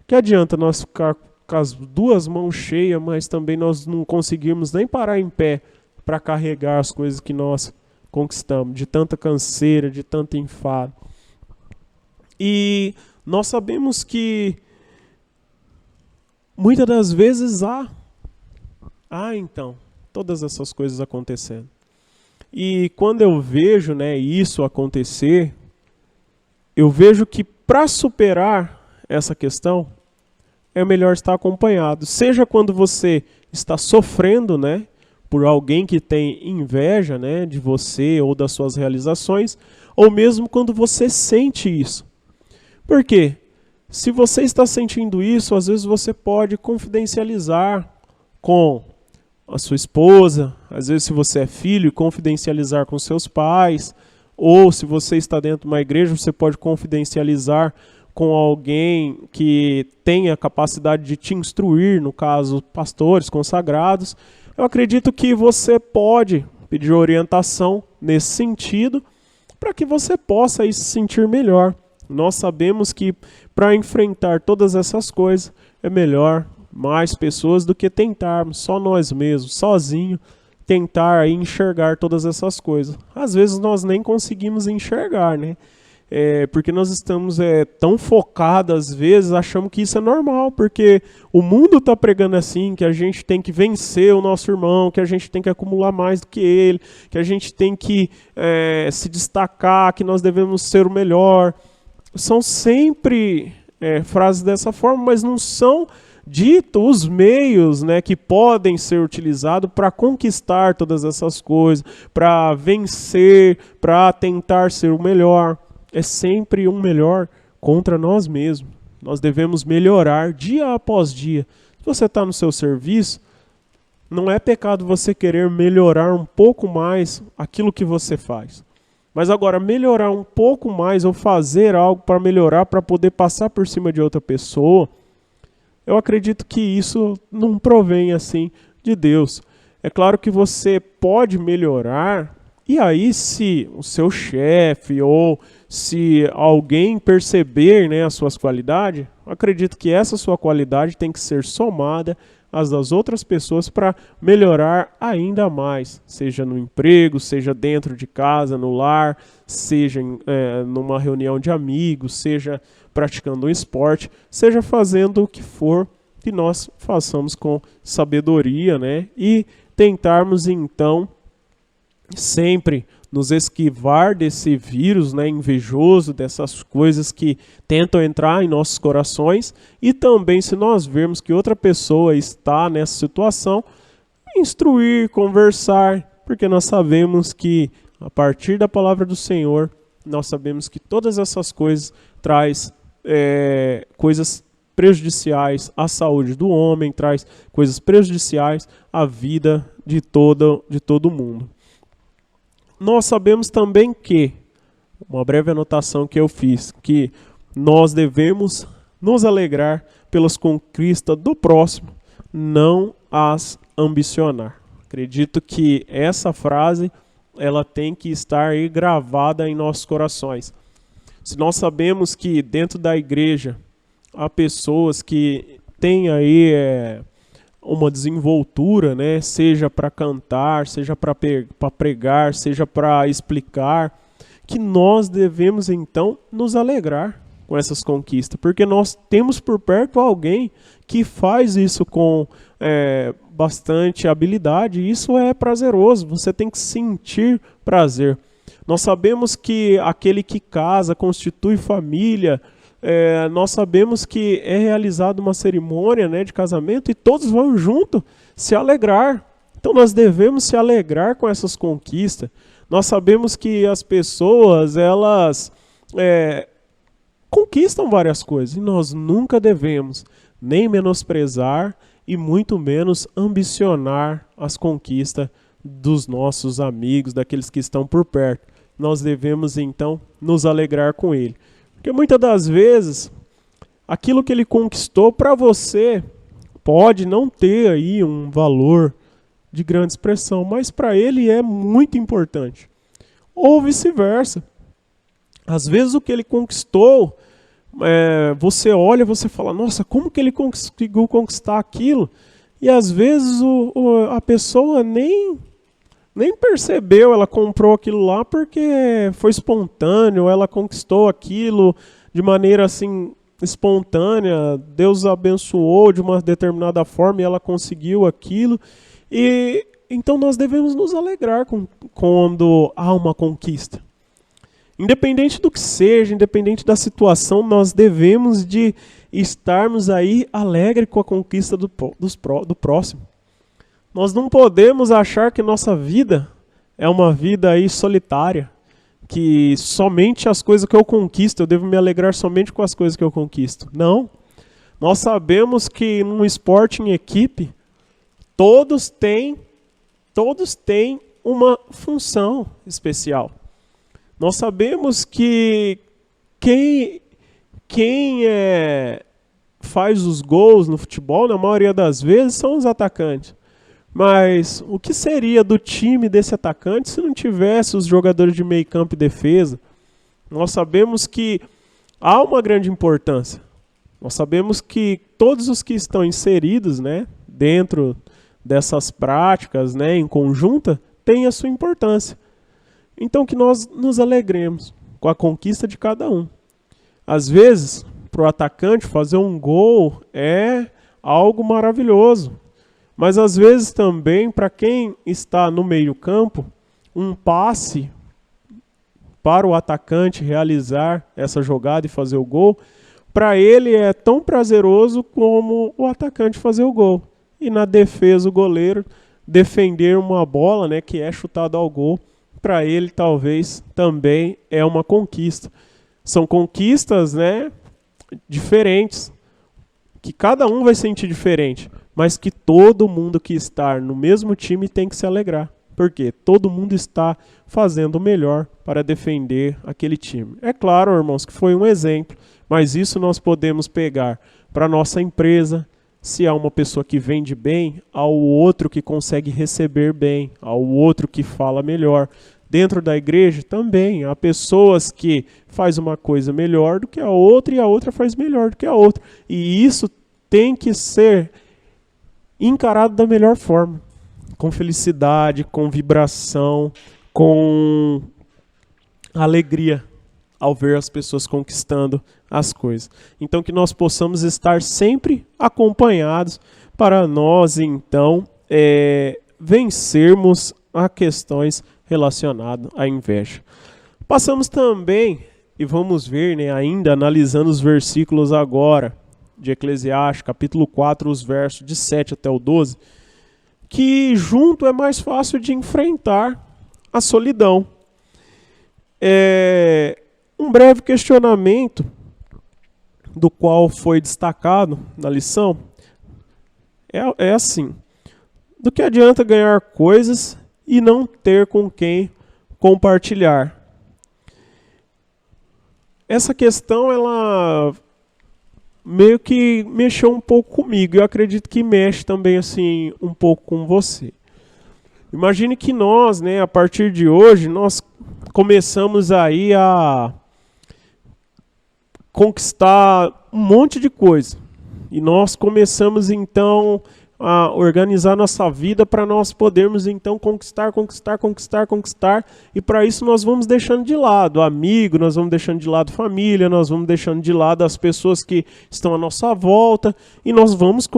Que adianta nós ficar com as duas mãos cheias, mas também nós não conseguimos nem parar em pé para carregar as coisas que nós conquistamos, de tanta canseira, de tanto enfado. E nós sabemos que muitas das vezes há então todas essas coisas acontecendo. E quando eu vejo, né, isso acontecer, eu vejo que para superar essa questão é melhor estar acompanhado. Seja quando você está sofrendo, né, por alguém que tem inveja, né, de você ou das suas realizações, ou mesmo quando você sente isso. Por quê? Se você está sentindo isso, às vezes você pode confidencializar com a sua esposa, às vezes se você é filho, confidencializar com seus pais, ou se você está dentro de uma igreja, você pode confidencializar com alguém que tenha capacidade de te instruir, no caso, pastores, consagrados. Eu acredito que você pode pedir orientação nesse sentido, para que você possa aí se sentir melhor. Nós sabemos que para enfrentar todas essas coisas, é melhor mais pessoas do que tentarmos só nós mesmos, sozinho, tentar aí enxergar todas essas coisas. Às vezes nós nem conseguimos enxergar, né? Porque nós estamos tão focados, às vezes, achamos que isso é normal, porque o mundo está pregando assim, que a gente tem que vencer o nosso irmão, que a gente tem que acumular mais do que ele, que a gente tem que se destacar, que nós devemos ser o melhor. São sempre frases dessa forma, mas não são ditos os meios, né, que podem ser utilizados para conquistar todas essas coisas, para vencer, para tentar ser o melhor. É sempre um melhor contra nós mesmos. Nós devemos melhorar dia após dia. Se você está no seu serviço, não é pecado você querer melhorar um pouco mais aquilo que você faz. Mas agora, melhorar um pouco mais ou fazer algo para melhorar, para poder passar por cima de outra pessoa, eu acredito que isso não provém assim de Deus. É claro que você pode melhorar, e aí se o seu chefe ou se alguém perceber, né, as suas qualidades, eu acredito que essa sua qualidade tem que ser somada às das outras pessoas para melhorar ainda mais, seja no emprego, seja dentro de casa, no lar, seja numa reunião de amigos, seja praticando um esporte, seja fazendo o que for, que nós façamos com sabedoria, né, e tentarmos então sempre nos esquivar desse vírus, né, invejoso, dessas coisas que tentam entrar em nossos corações, e também, se nós vermos que outra pessoa está nessa situação, instruir, conversar, porque nós sabemos que, a partir da palavra do Senhor, nós sabemos que todas essas coisas traz coisas prejudiciais à saúde do homem, traz coisas prejudiciais à vida de todo mundo. Nós sabemos também que, uma breve anotação que eu fiz, que nós devemos nos alegrar pelas conquistas do próximo, não as ambicionar. Acredito que essa frase ela tem que estar aí gravada em nossos corações. Se nós sabemos que dentro da igreja há pessoas que têm aí uma desenvoltura, né, seja para cantar, seja para pregar, seja para explicar, que nós devemos então nos alegrar com essas conquistas, porque nós temos por perto alguém que faz isso com bastante habilidade, e isso é prazeroso, você tem que sentir prazer. Nós sabemos que aquele que casa, constitui família, nós sabemos que é realizada uma cerimônia, né, de casamento e todos vão junto se alegrar. Então nós devemos se alegrar com essas conquistas. Nós sabemos que as pessoas, elas conquistam várias coisas e nós nunca devemos nem menosprezar e muito menos ambicionar as conquistas dos nossos amigos, daqueles que estão por perto. Nós devemos então nos alegrar com ele. Porque muitas das vezes, aquilo que ele conquistou para você pode não ter aí um valor de grande expressão, mas para ele é muito importante. Ou vice-versa. Às vezes o que ele conquistou, você olha e você fala, nossa, como que ele conseguiu conquistar aquilo? E às vezes a pessoa nem percebeu, ela comprou aquilo lá porque foi espontâneo, ela conquistou aquilo de maneira assim espontânea, Deus abençoou de uma determinada forma e ela conseguiu aquilo. E então nós devemos nos alegrar quando há uma conquista. Independente do que seja, independente da situação, nós devemos de estarmos aí alegres com a conquista do próximo. Nós não podemos achar que nossa vida é uma vida aí solitária, que somente as coisas que eu conquisto, eu devo me alegrar somente com as coisas que eu conquisto. Não. Nós sabemos que num esporte em equipe, todos têm uma função especial. Nós sabemos que quem faz os gols no futebol, na maioria das vezes, são os atacantes. Mas o que seria do time desse atacante se não tivesse os jogadores de meio campo e defesa? Nós sabemos que há uma grande importância. Nós sabemos que todos os que estão inseridos, né, dentro dessas práticas, né, em conjunta, têm a sua importância. Então que nós nos alegremos com a conquista de cada um. Às vezes, para o atacante fazer um gol é algo maravilhoso. Mas às vezes também, para quem está no meio-campo, um passe para o atacante realizar essa jogada e fazer o gol, para ele é tão prazeroso como o atacante fazer o gol. E na defesa, o goleiro defender uma bola, né, que é chutada ao gol, para ele talvez também é uma conquista. São conquistas, né, diferentes, que cada um vai sentir diferente, mas que todo mundo que está no mesmo time tem que se alegrar. Porque todo mundo está fazendo o melhor para defender aquele time. É claro, irmãos, que foi um exemplo, mas isso nós podemos pegar para a nossa empresa. Se há uma pessoa que vende bem, há o outro que consegue receber bem, há o outro que fala melhor. Dentro da igreja também há pessoas que faz uma coisa melhor do que a outra e a outra faz melhor do que a outra. E isso tem que ser encarado da melhor forma. Com felicidade, com vibração, com alegria ao ver as pessoas conquistando as coisas. Então que nós possamos estar sempre acompanhados para nós, então, vencermos as questões relacionadas à inveja. Passamos também, e vamos ver, né, ainda analisando os versículos agora, de Eclesiastes, capítulo 4, os versos de 7 até o 12, que junto é mais fácil de enfrentar a solidão. Um breve questionamento do qual foi destacado na lição é assim: do que adianta ganhar coisas e não ter com quem compartilhar? Essa questão, ela meio que mexeu um pouco comigo. Eu acredito que mexe também assim um pouco com você. Imagine que nós, né, a partir de hoje, nós começamos aí a conquistar um monte de coisa. E nós começamos então a organizar nossa vida para nós podermos então conquistar. E para isso nós vamos deixando de lado amigo, nós vamos deixando de lado família, nós vamos deixando de lado as pessoas que estão à nossa volta e nós vamos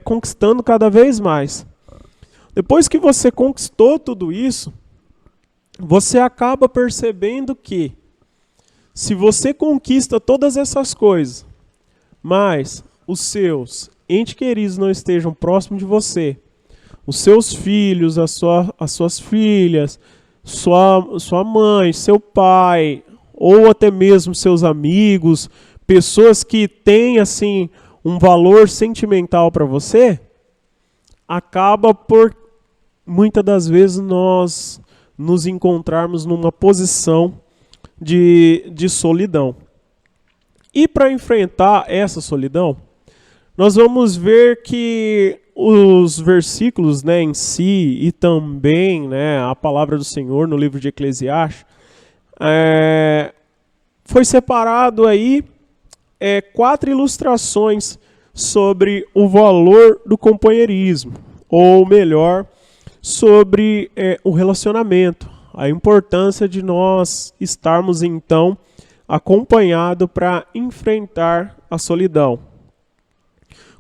conquistando cada vez mais. Depois que você conquistou tudo isso, você acaba percebendo que se você conquista todas essas coisas, mas os seus entes queridos não estejam próximos de você, os seus filhos, as suas filhas, sua mãe, seu pai, ou até mesmo seus amigos, pessoas que têm assim um valor sentimental para você, acaba por muitas das vezes nós nos encontrarmos numa posição de solidão. E para enfrentar essa solidão, nós vamos ver que os versículos, né, em si e também, né, a palavra do Senhor no livro de Eclesiastes, foi separado aí 4 ilustrações sobre o valor do companheirismo, ou melhor, sobre o relacionamento, a importância de nós estarmos então acompanhados para enfrentar a solidão.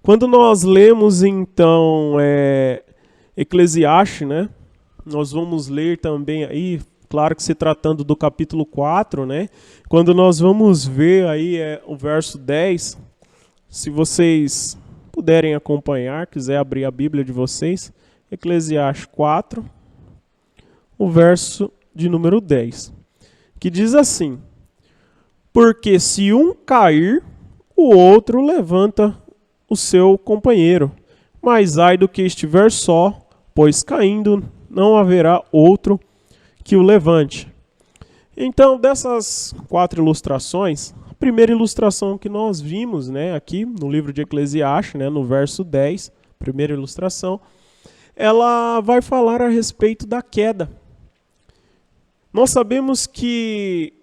Quando nós lemos então Eclesiastes, né, nós vamos ler também aí, claro que se tratando do capítulo 4, né, quando nós vamos ver aí o verso 10, se vocês puderem acompanhar, quiser abrir a Bíblia de vocês, Eclesiastes 4, o verso de número 10, que diz assim: porque se um cair, o outro levanta o seu companheiro, mas ai do que estiver só, pois caindo não haverá outro que o levante. Então, dessas 4 ilustrações, a primeira ilustração que nós vimos, né, aqui no livro de Eclesiastes, né, no verso 10, primeira ilustração, ela vai falar a respeito da queda. Nós sabemos que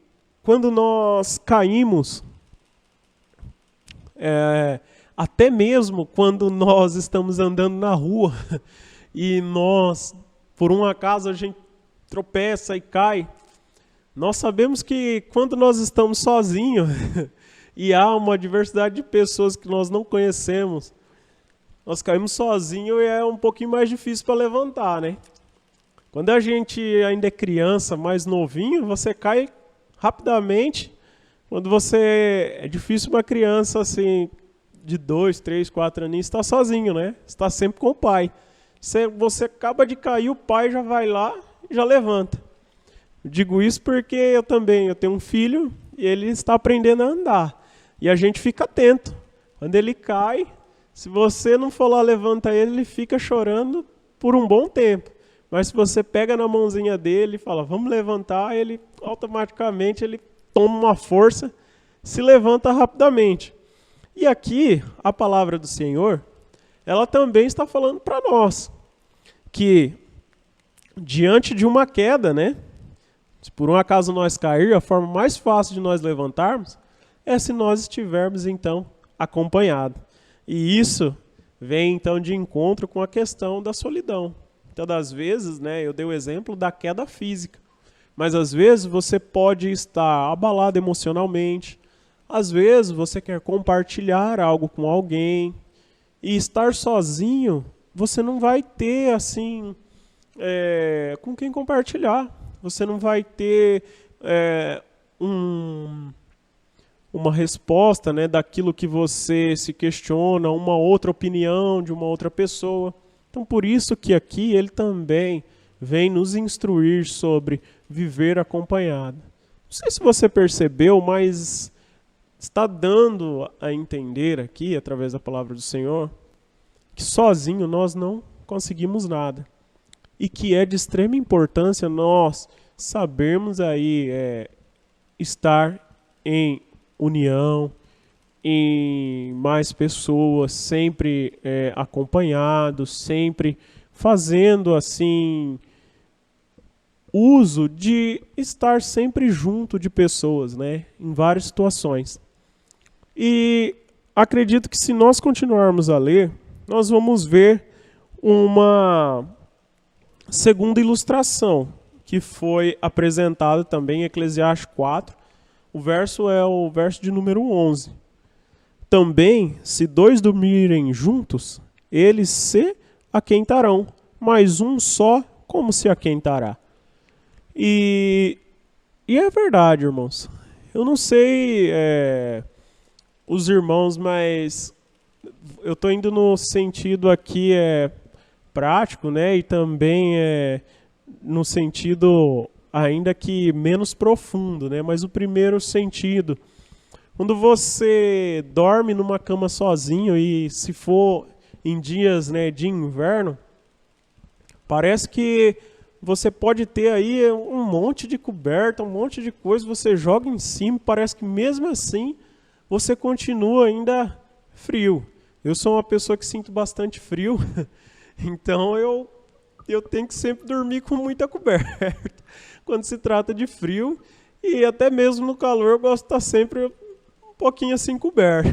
quando nós caímos, até mesmo quando nós estamos andando na rua e nós, por um acaso, a gente tropeça e cai, nós sabemos que quando nós estamos sozinhos e há uma diversidade de pessoas que nós não conhecemos, nós caímos sozinhos e é um pouquinho mais difícil para levantar, né? Quando a gente ainda é criança, mais novinho, você cai rapidamente. Quando você é difícil uma criança assim de 2, 3, 4 aninhos estar sozinho, né? Está sempre com o pai. Você acaba de cair, o pai já vai lá e já levanta. Eu digo isso porque eu tenho um filho e ele está aprendendo a andar. E a gente fica atento. Quando ele cai, se você não for lá levantar ele, ele fica chorando por um bom tempo. Mas se você pega na mãozinha dele e fala, vamos levantar, ele automaticamente ele toma uma força, se levanta rapidamente. E aqui, a palavra do Senhor, ela também está falando para nós, que diante de uma queda, né, se por um acaso nós cair, a forma mais fácil de nós levantarmos é se nós estivermos, então, acompanhados. E isso vem, então, de encontro com a questão da solidão. Muitas das vezes, né, eu dei o exemplo da queda física, mas às vezes você pode estar abalado emocionalmente, às vezes você quer compartilhar algo com alguém, e estar sozinho, você não vai ter assim com quem compartilhar, você não vai ter uma resposta, né, daquilo que você se questiona, uma outra opinião de uma outra pessoa. Então, por isso que aqui ele também vem nos instruir sobre viver acompanhado. Não sei se você percebeu, mas está dando a entender aqui, através da palavra do Senhor, que sozinho nós não conseguimos nada. E que é de extrema importância nós sabermos aí estar em união, em mais pessoas, sempre acompanhados, sempre fazendo assim uso de estar sempre junto de pessoas, né, em várias situações. E acredito que se nós continuarmos a ler, nós vamos ver uma segunda ilustração que foi apresentada também em Eclesiastes 4. O verso é o verso de número 11. Também, se 2 dormirem juntos, eles se aquentarão, mas um só, como se aquentará? E é verdade, irmãos. Eu não sei os irmãos, mas eu estou indo no sentido aqui prático, né? E também no sentido ainda que menos profundo, né? Mas o primeiro sentido, quando você dorme numa cama sozinho e se for em dias, né, de inverno, parece que você pode ter aí um monte de coberta, um monte de coisa, você joga em cima, parece que mesmo assim você continua ainda frio. Eu sou uma pessoa que sinto bastante frio, então eu tenho que sempre dormir com muita coberta quando se trata de frio, e até mesmo no calor eu gosto de estar sempre um pouquinho assim coberto.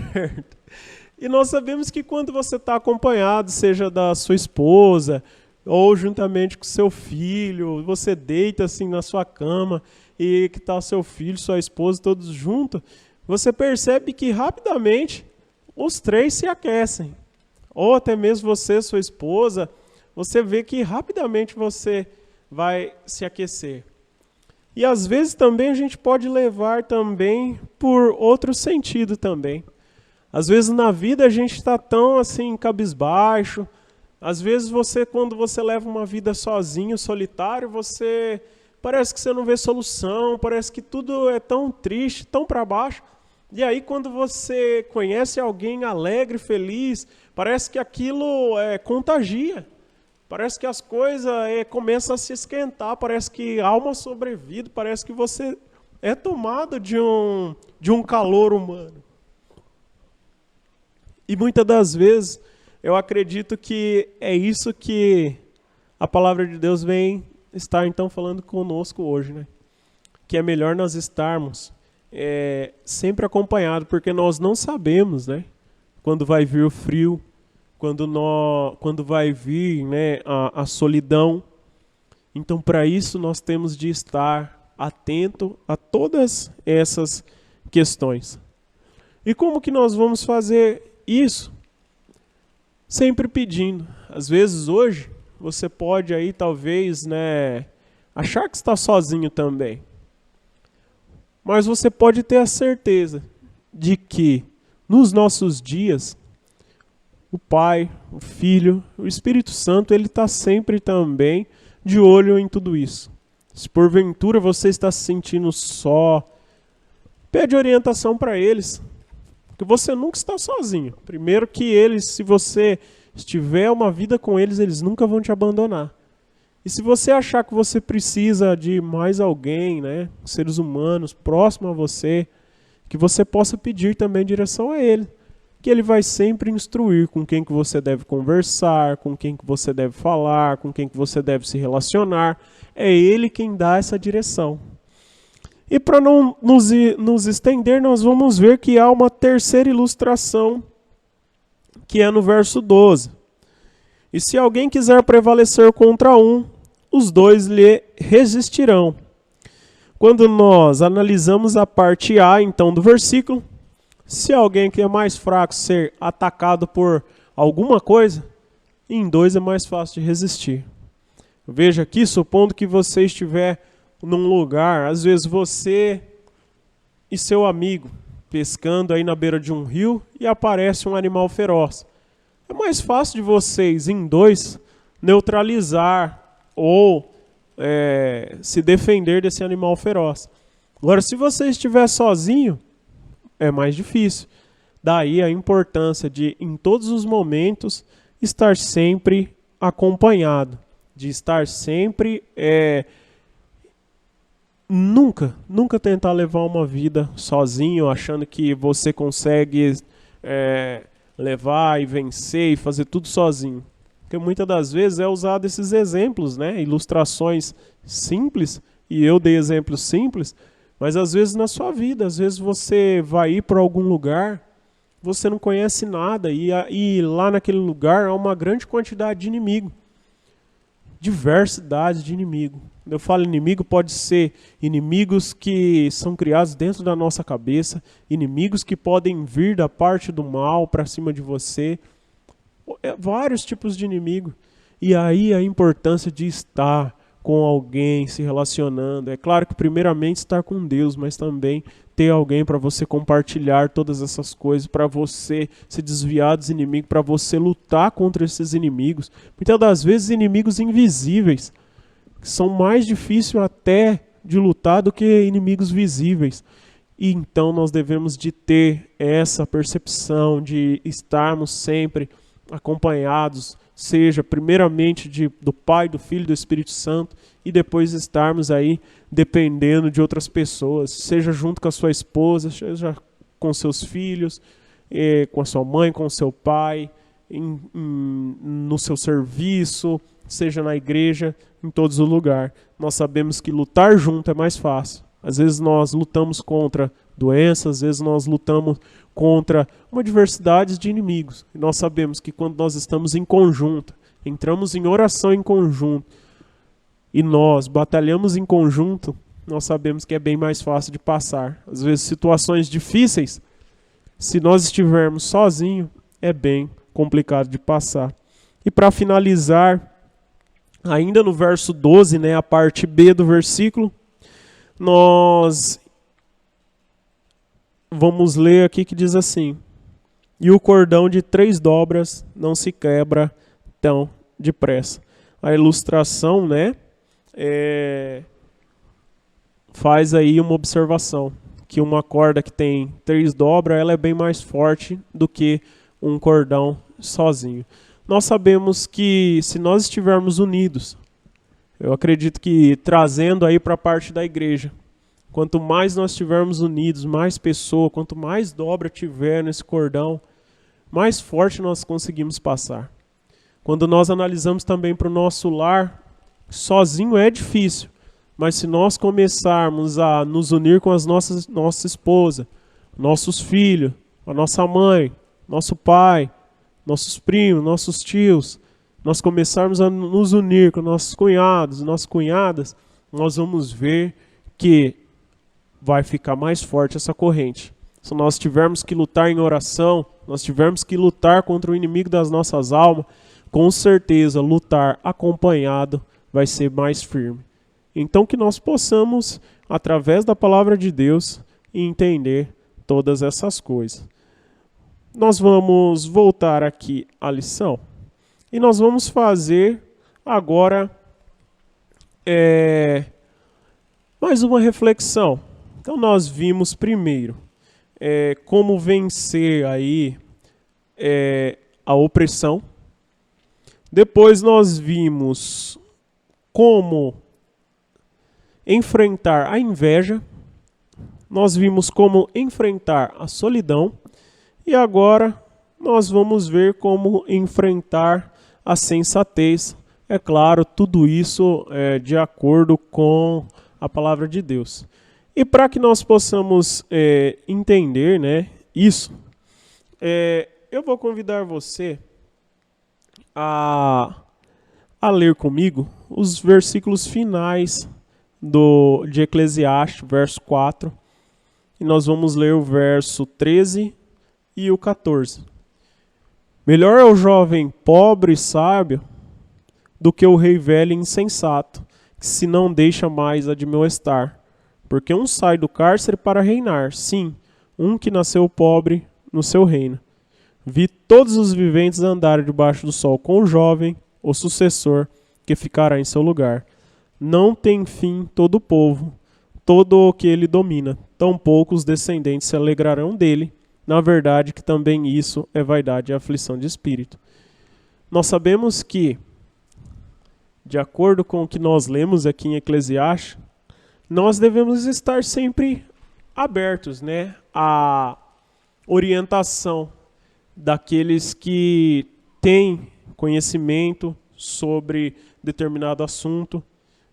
E nós sabemos que quando você está acompanhado, seja da sua esposa ou juntamente com seu filho, você deita assim na sua cama e que está seu filho, sua esposa, todos juntos, você percebe que rapidamente os três se aquecem. Ou até mesmo você, sua esposa, você vê que rapidamente você vai se aquecer. E às vezes também a gente pode levar também por outro sentido também. Às vezes na vida a gente está tão assim cabisbaixo. Às vezes quando você leva uma vida sozinho, solitário, parece que você não vê solução, parece que tudo é tão triste, tão para baixo. E aí quando você conhece alguém alegre, feliz, parece que aquilo contagia. Parece que as coisas começam a se esquentar, parece que há uma sobrevida, parece que você é tomado de um calor humano. E muitas das vezes eu acredito que é isso que a palavra de Deus vem estar então falando conosco hoje, né? Que é melhor nós estarmos sempre acompanhados, porque nós não sabemos, né? quando vai vir o frio, quando vai vir, né, a solidão. Então, para isso, nós temos de estar atento a todas essas questões. E como que nós vamos fazer isso? Sempre pedindo. Às vezes, hoje, você pode aí, talvez, né, achar que está sozinho também. Mas você pode ter a certeza de que, nos nossos dias, o Pai, o Filho, o Espírito Santo, ele está sempre também de olho em tudo isso. Se porventura você está se sentindo só, pede orientação para eles, porque você nunca está sozinho. Primeiro que eles, se você estiver uma vida com eles, eles nunca vão te abandonar. E se você achar que você precisa de mais alguém, né, seres humanos próximos a você, que você possa pedir também direção a ele, que ele vai sempre instruir com quem que você deve conversar, com quem que você deve falar, com quem que você deve se relacionar. É ele quem dá essa direção. E para não nos estender, nós vamos ver que há uma terceira ilustração, que é no verso 12. E se alguém quiser prevalecer contra um, os dois lhe resistirão. Quando nós analisamos a parte A, então, do versículo, se alguém que é mais fraco ser atacado por alguma coisa, em dois é mais fácil de resistir. Veja aqui, supondo que você estiver num lugar, às vezes você e seu amigo pescando aí na beira de um rio e aparece um animal feroz. É mais fácil de vocês, em dois, neutralizar ou se defender desse animal feroz. Agora, se você estiver sozinho, é mais difícil. Daí a importância de, em todos os momentos, estar sempre acompanhado. De estar sempre... Nunca tentar levar uma vida sozinho, achando que você consegue levar e vencer e fazer tudo sozinho. Porque muitas das vezes é usado esses exemplos, né? Ilustrações simples, e eu dei exemplos simples, mas às vezes na sua vida, às vezes você vai ir para algum lugar, você não conhece nada, e lá naquele lugar há uma grande quantidade de inimigo. Diversidade de inimigo. Quando eu falo inimigo, pode ser inimigos que são criados dentro da nossa cabeça, inimigos que podem vir da parte do mal para cima de você, vários tipos de inimigo. E aí a importância de estar com alguém, se relacionando. É claro que primeiramente estar com Deus, mas também ter alguém para você compartilhar todas essas coisas, para você se desviar dos inimigos, para você lutar contra esses inimigos. Muitas das vezes inimigos invisíveis, que são mais difíceis até de lutar do que inimigos visíveis. E então nós devemos de ter essa percepção de estarmos sempre acompanhados, seja primeiramente do Pai, do Filho e do Espírito Santo, e depois estarmos aí dependendo de outras pessoas, seja junto com a sua esposa, seja com seus filhos, com a sua mãe, com o seu pai, no seu serviço, seja na igreja, em todos os lugares. Nós sabemos que lutar junto é mais fácil. Às vezes nós lutamos contra doenças, às vezes nós lutamos contra uma diversidade de inimigos. E nós sabemos que quando nós estamos em conjunto, entramos em oração em conjunto, e nós batalhamos em conjunto, nós sabemos que é bem mais fácil de passar. Às vezes situações difíceis, se nós estivermos sozinhos, é bem complicado de passar. E para finalizar, ainda no verso 12, né, a parte B do versículo, nós vamos ler aqui que diz assim: e o cordão de 3 dobras não se quebra tão depressa. A ilustração, né, faz aí uma observação, que uma corda que tem 3 dobras, ela é bem mais forte do que um cordão sozinho. Nós sabemos que se nós estivermos unidos, eu acredito que trazendo aí para a parte da igreja, quanto mais nós estivermos unidos, mais pessoa, quanto mais dobra tiver nesse cordão, mais forte nós conseguimos passar. Quando nós analisamos também para o nosso lar, sozinho é difícil, mas se nós começarmos a nos unir com as nossa esposa, nossos filhos, a nossa mãe, nosso pai, nossos primos, nossos tios, nós começarmos a nos unir com nossos cunhados, nossas cunhadas, nós vamos ver que vai ficar mais forte essa corrente. Se nós tivermos que lutar em oração, nós tivermos que lutar contra o inimigo das nossas almas, com certeza lutar acompanhado vai ser mais firme. Então que nós possamos, através da palavra de Deus, entender todas essas coisas. Nós vamos voltar aqui à lição e nós vamos fazer agora mais uma reflexão. Então nós vimos primeiro como vencer aí a opressão. Depois nós vimos como enfrentar a inveja. Nós vimos como enfrentar a solidão. E agora nós vamos ver como enfrentar a sensatez. É claro, tudo isso de acordo com a palavra de Deus. E para que nós possamos entender, né, isso, eu vou convidar você a ler comigo os versículos finais de Eclesiastes, verso 4. E nós vamos ler o verso 13 e o 14. Melhor é o jovem pobre e sábio do que o rei velho e insensato, que se não deixa mais admoestar. Porque um sai do cárcere para reinar, sim, um que nasceu pobre no seu reino. Vi todos os viventes andarem debaixo do sol com o jovem, o sucessor, que ficará em seu lugar. Não tem fim todo o povo, todo o que ele domina. Tampouco os descendentes se alegrarão dele. Na verdade, que também isso é vaidade e aflição de espírito. Nós sabemos que, de acordo com o que nós lemos aqui em Eclesiastes, nós devemos estar sempre abertos, né, à orientação daqueles que têm conhecimento sobre determinado assunto,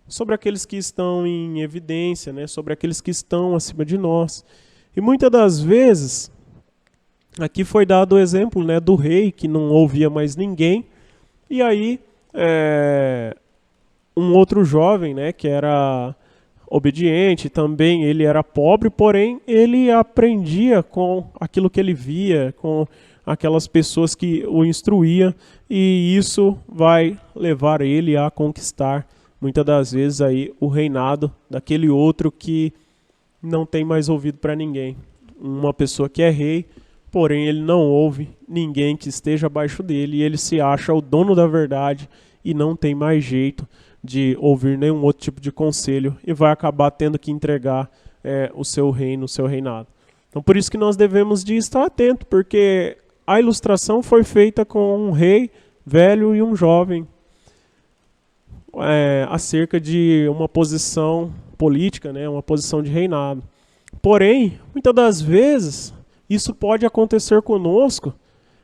sobre aqueles que estão em evidência, né, sobre aqueles que estão acima de nós. E muitas das vezes, aqui foi dado o exemplo, né, do rei que não ouvia mais ninguém, e aí um outro jovem, né, que era obediente, também ele era pobre, porém ele aprendia com aquilo que ele via, com aquelas pessoas que o instruíam, e isso vai levar ele a conquistar, muitas das vezes, aí, o reinado daquele outro que não tem mais ouvido para ninguém. Uma pessoa que é rei, porém ele não ouve ninguém que esteja abaixo dele, e ele se acha o dono da verdade e não tem mais jeito de ouvir nenhum outro tipo de conselho e vai acabar tendo que entregar o seu reino, o seu reinado. Então por isso que nós devemos de estar atento, porque a ilustração foi feita com um rei velho e um jovem acerca de uma posição política, né, uma posição de reinado. Porém, muitas das vezes, isso pode acontecer conosco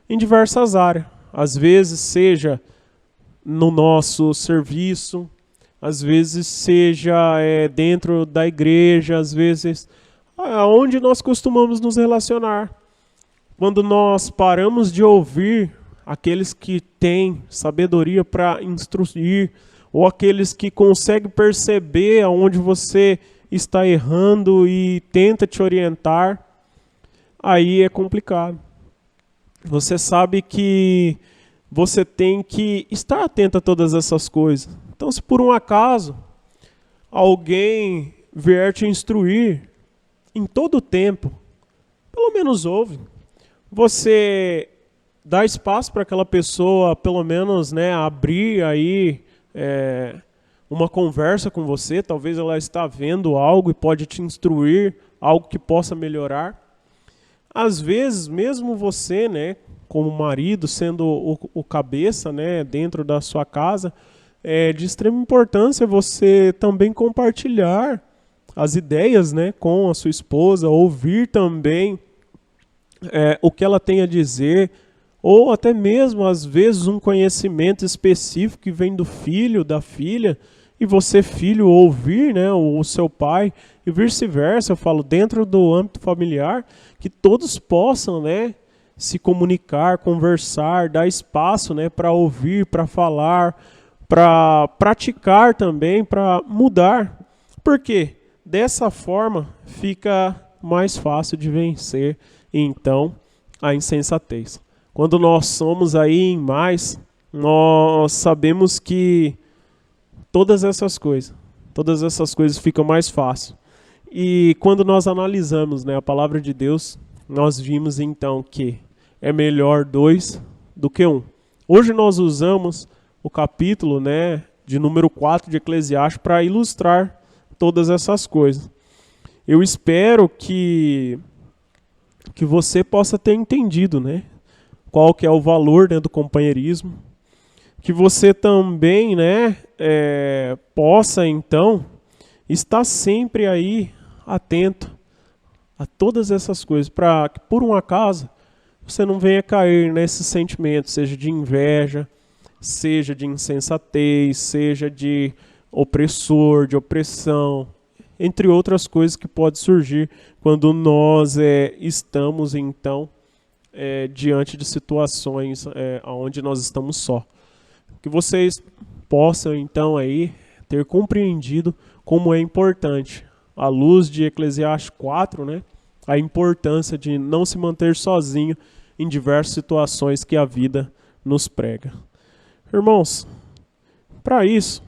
em diversas áreas. Às vezes seja no nosso serviço, às vezes seja dentro da igreja, às vezes onde nós costumamos nos relacionar. Quando nós paramos de ouvir aqueles que têm sabedoria para instruir, ou aqueles que conseguem perceber aonde você está errando e tenta te orientar, aí é complicado. Você sabe que você tem que estar atento a todas essas coisas. Então, se por um acaso alguém vier te instruir em todo o tempo, pelo menos ouve. Você dá espaço para aquela pessoa, pelo menos, né, abrir aí uma conversa com você. Talvez ela está vendo algo e pode te instruir, algo que possa melhorar. Às vezes, mesmo você, né, como marido, sendo o cabeça, né, dentro da sua casa, é de extrema importância você também compartilhar as ideias, né, com a sua esposa, ouvir também o que ela tem a dizer, ou até mesmo, às vezes, um conhecimento específico que vem do filho, da filha, e você, filho, ouvir, né, o seu pai, e vice-versa. Eu falo, dentro do âmbito familiar, que todos possam, né, se comunicar, conversar, dar espaço, né, para ouvir, para falar, para praticar também, para mudar. Por quê? Dessa forma fica mais fácil de vencer, então, a insensatez. Quando nós somos aí em mais, nós sabemos que todas essas coisas ficam mais fácil. E quando nós analisamos, né, a palavra de Deus, nós vimos então que é melhor 2 do que 1. Hoje nós usamos o capítulo, né, de número 4 de Eclesiastes para ilustrar todas essas coisas. Eu espero que você possa ter entendido, né, qual que é o valor, né, do companheirismo, que você também, né, possa então estar sempre aí atento a todas essas coisas, para que por um acaso você não venha cair nesses sentimentos, seja de inveja, seja de insensatez, seja de opressor, de opressão, entre outras coisas que podem surgir quando nós estamos então diante de situações onde nós estamos só. Que vocês possam então aí ter compreendido como é importante, à luz de Eclesiastes 4, né, a importância de não se manter sozinho em diversas situações que a vida nos prega. Irmãos, para isso,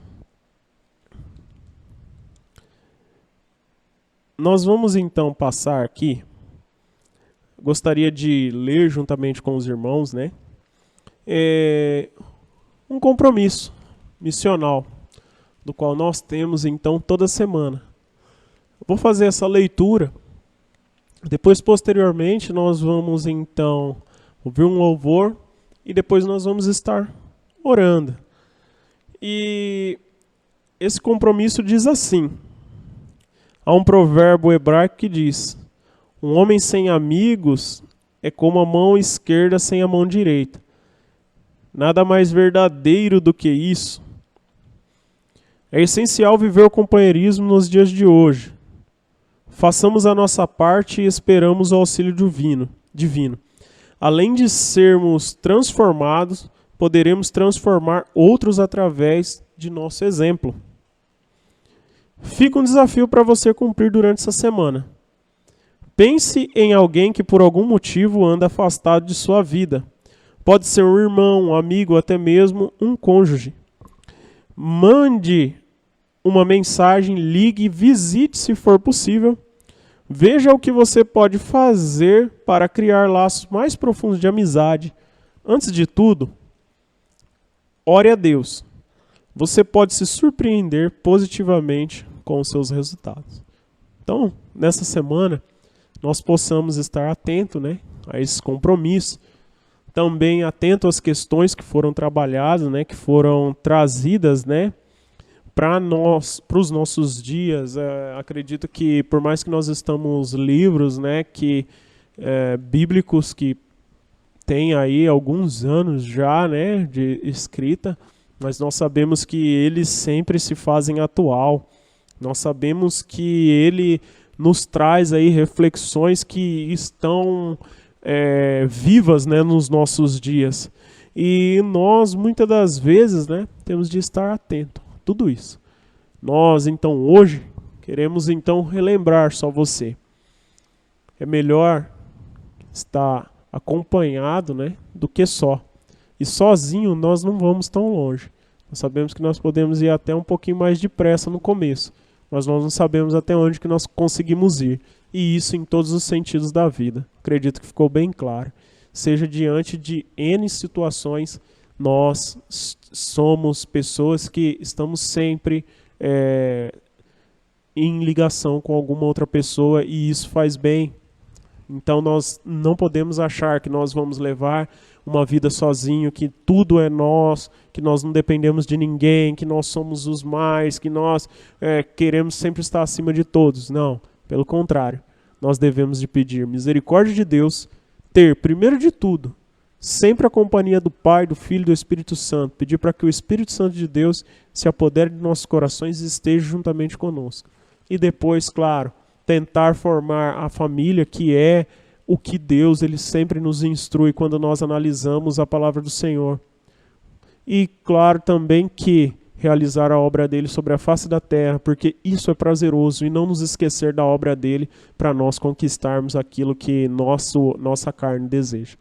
nós vamos então passar aqui. Gostaria de ler juntamente com os irmãos, né, um compromisso missional, do qual nós temos então toda semana. Vou fazer essa leitura, depois posteriormente nós vamos então ouvir um louvor e depois nós vamos estar orando. E esse compromisso diz assim: há um provérbio hebraico que diz: um homem sem amigos é como a mão esquerda sem a mão direita. Nada mais verdadeiro do que isso. É essencial viver o companheirismo nos dias de hoje. Façamos a nossa parte e esperamos o auxílio divino. Além de sermos transformados, poderemos transformar outros através de nosso exemplo. Fica um desafio para você cumprir durante essa semana. Pense em alguém que por algum motivo anda afastado de sua vida. Pode ser um irmão, um amigo, até mesmo um cônjuge. Mande uma mensagem, ligue, visite se for possível. Veja o que você pode fazer para criar laços mais profundos de amizade. Antes de tudo, ore a Deus. Você pode se surpreender positivamente com os seus resultados. Então, nessa semana, nós possamos estar atentos, né, a esses compromissos. Também atento às questões que foram trabalhadas, né, que foram trazidas, né, para os nossos dias. Acredito que por mais que nós estamos livros, né, bíblicos que tem aí alguns anos já, né, de escrita, mas nós sabemos que eles sempre se fazem atual. Nós sabemos que ele nos traz aí reflexões que estão vivas, né, nos nossos dias. E nós, muitas das vezes, né, temos de estar atento a tudo isso. Nós, então, hoje, queremos, então, relembrar só você. É melhor estar acompanhado, né, do que só. E sozinho nós não vamos tão longe. Nós sabemos que nós podemos ir até um pouquinho mais depressa no começo, mas nós não sabemos até onde que nós conseguimos ir. E isso em todos os sentidos da vida. Acredito que ficou bem claro. Seja diante de N situações, nós somos pessoas que estamos sempre em ligação com alguma outra pessoa e isso faz bem. Então nós não podemos achar que nós vamos levar uma vida sozinho, que tudo é nós, que nós não dependemos de ninguém, que nós somos os mais, que nós queremos sempre estar acima de todos. Não, pelo contrário, nós devemos de pedir misericórdia de Deus, ter, primeiro de tudo, sempre a companhia do Pai, do Filho e do Espírito Santo, pedir para que o Espírito Santo de Deus se apodere de nossos corações e esteja juntamente conosco. E depois, claro, tentar formar a família que é o que Deus ele sempre nos instrui quando nós analisamos a palavra do Senhor. E claro também que realizar a obra dele sobre a face da terra, porque isso é prazeroso, e não nos esquecer da obra dele para nós conquistarmos aquilo que nossa carne deseja.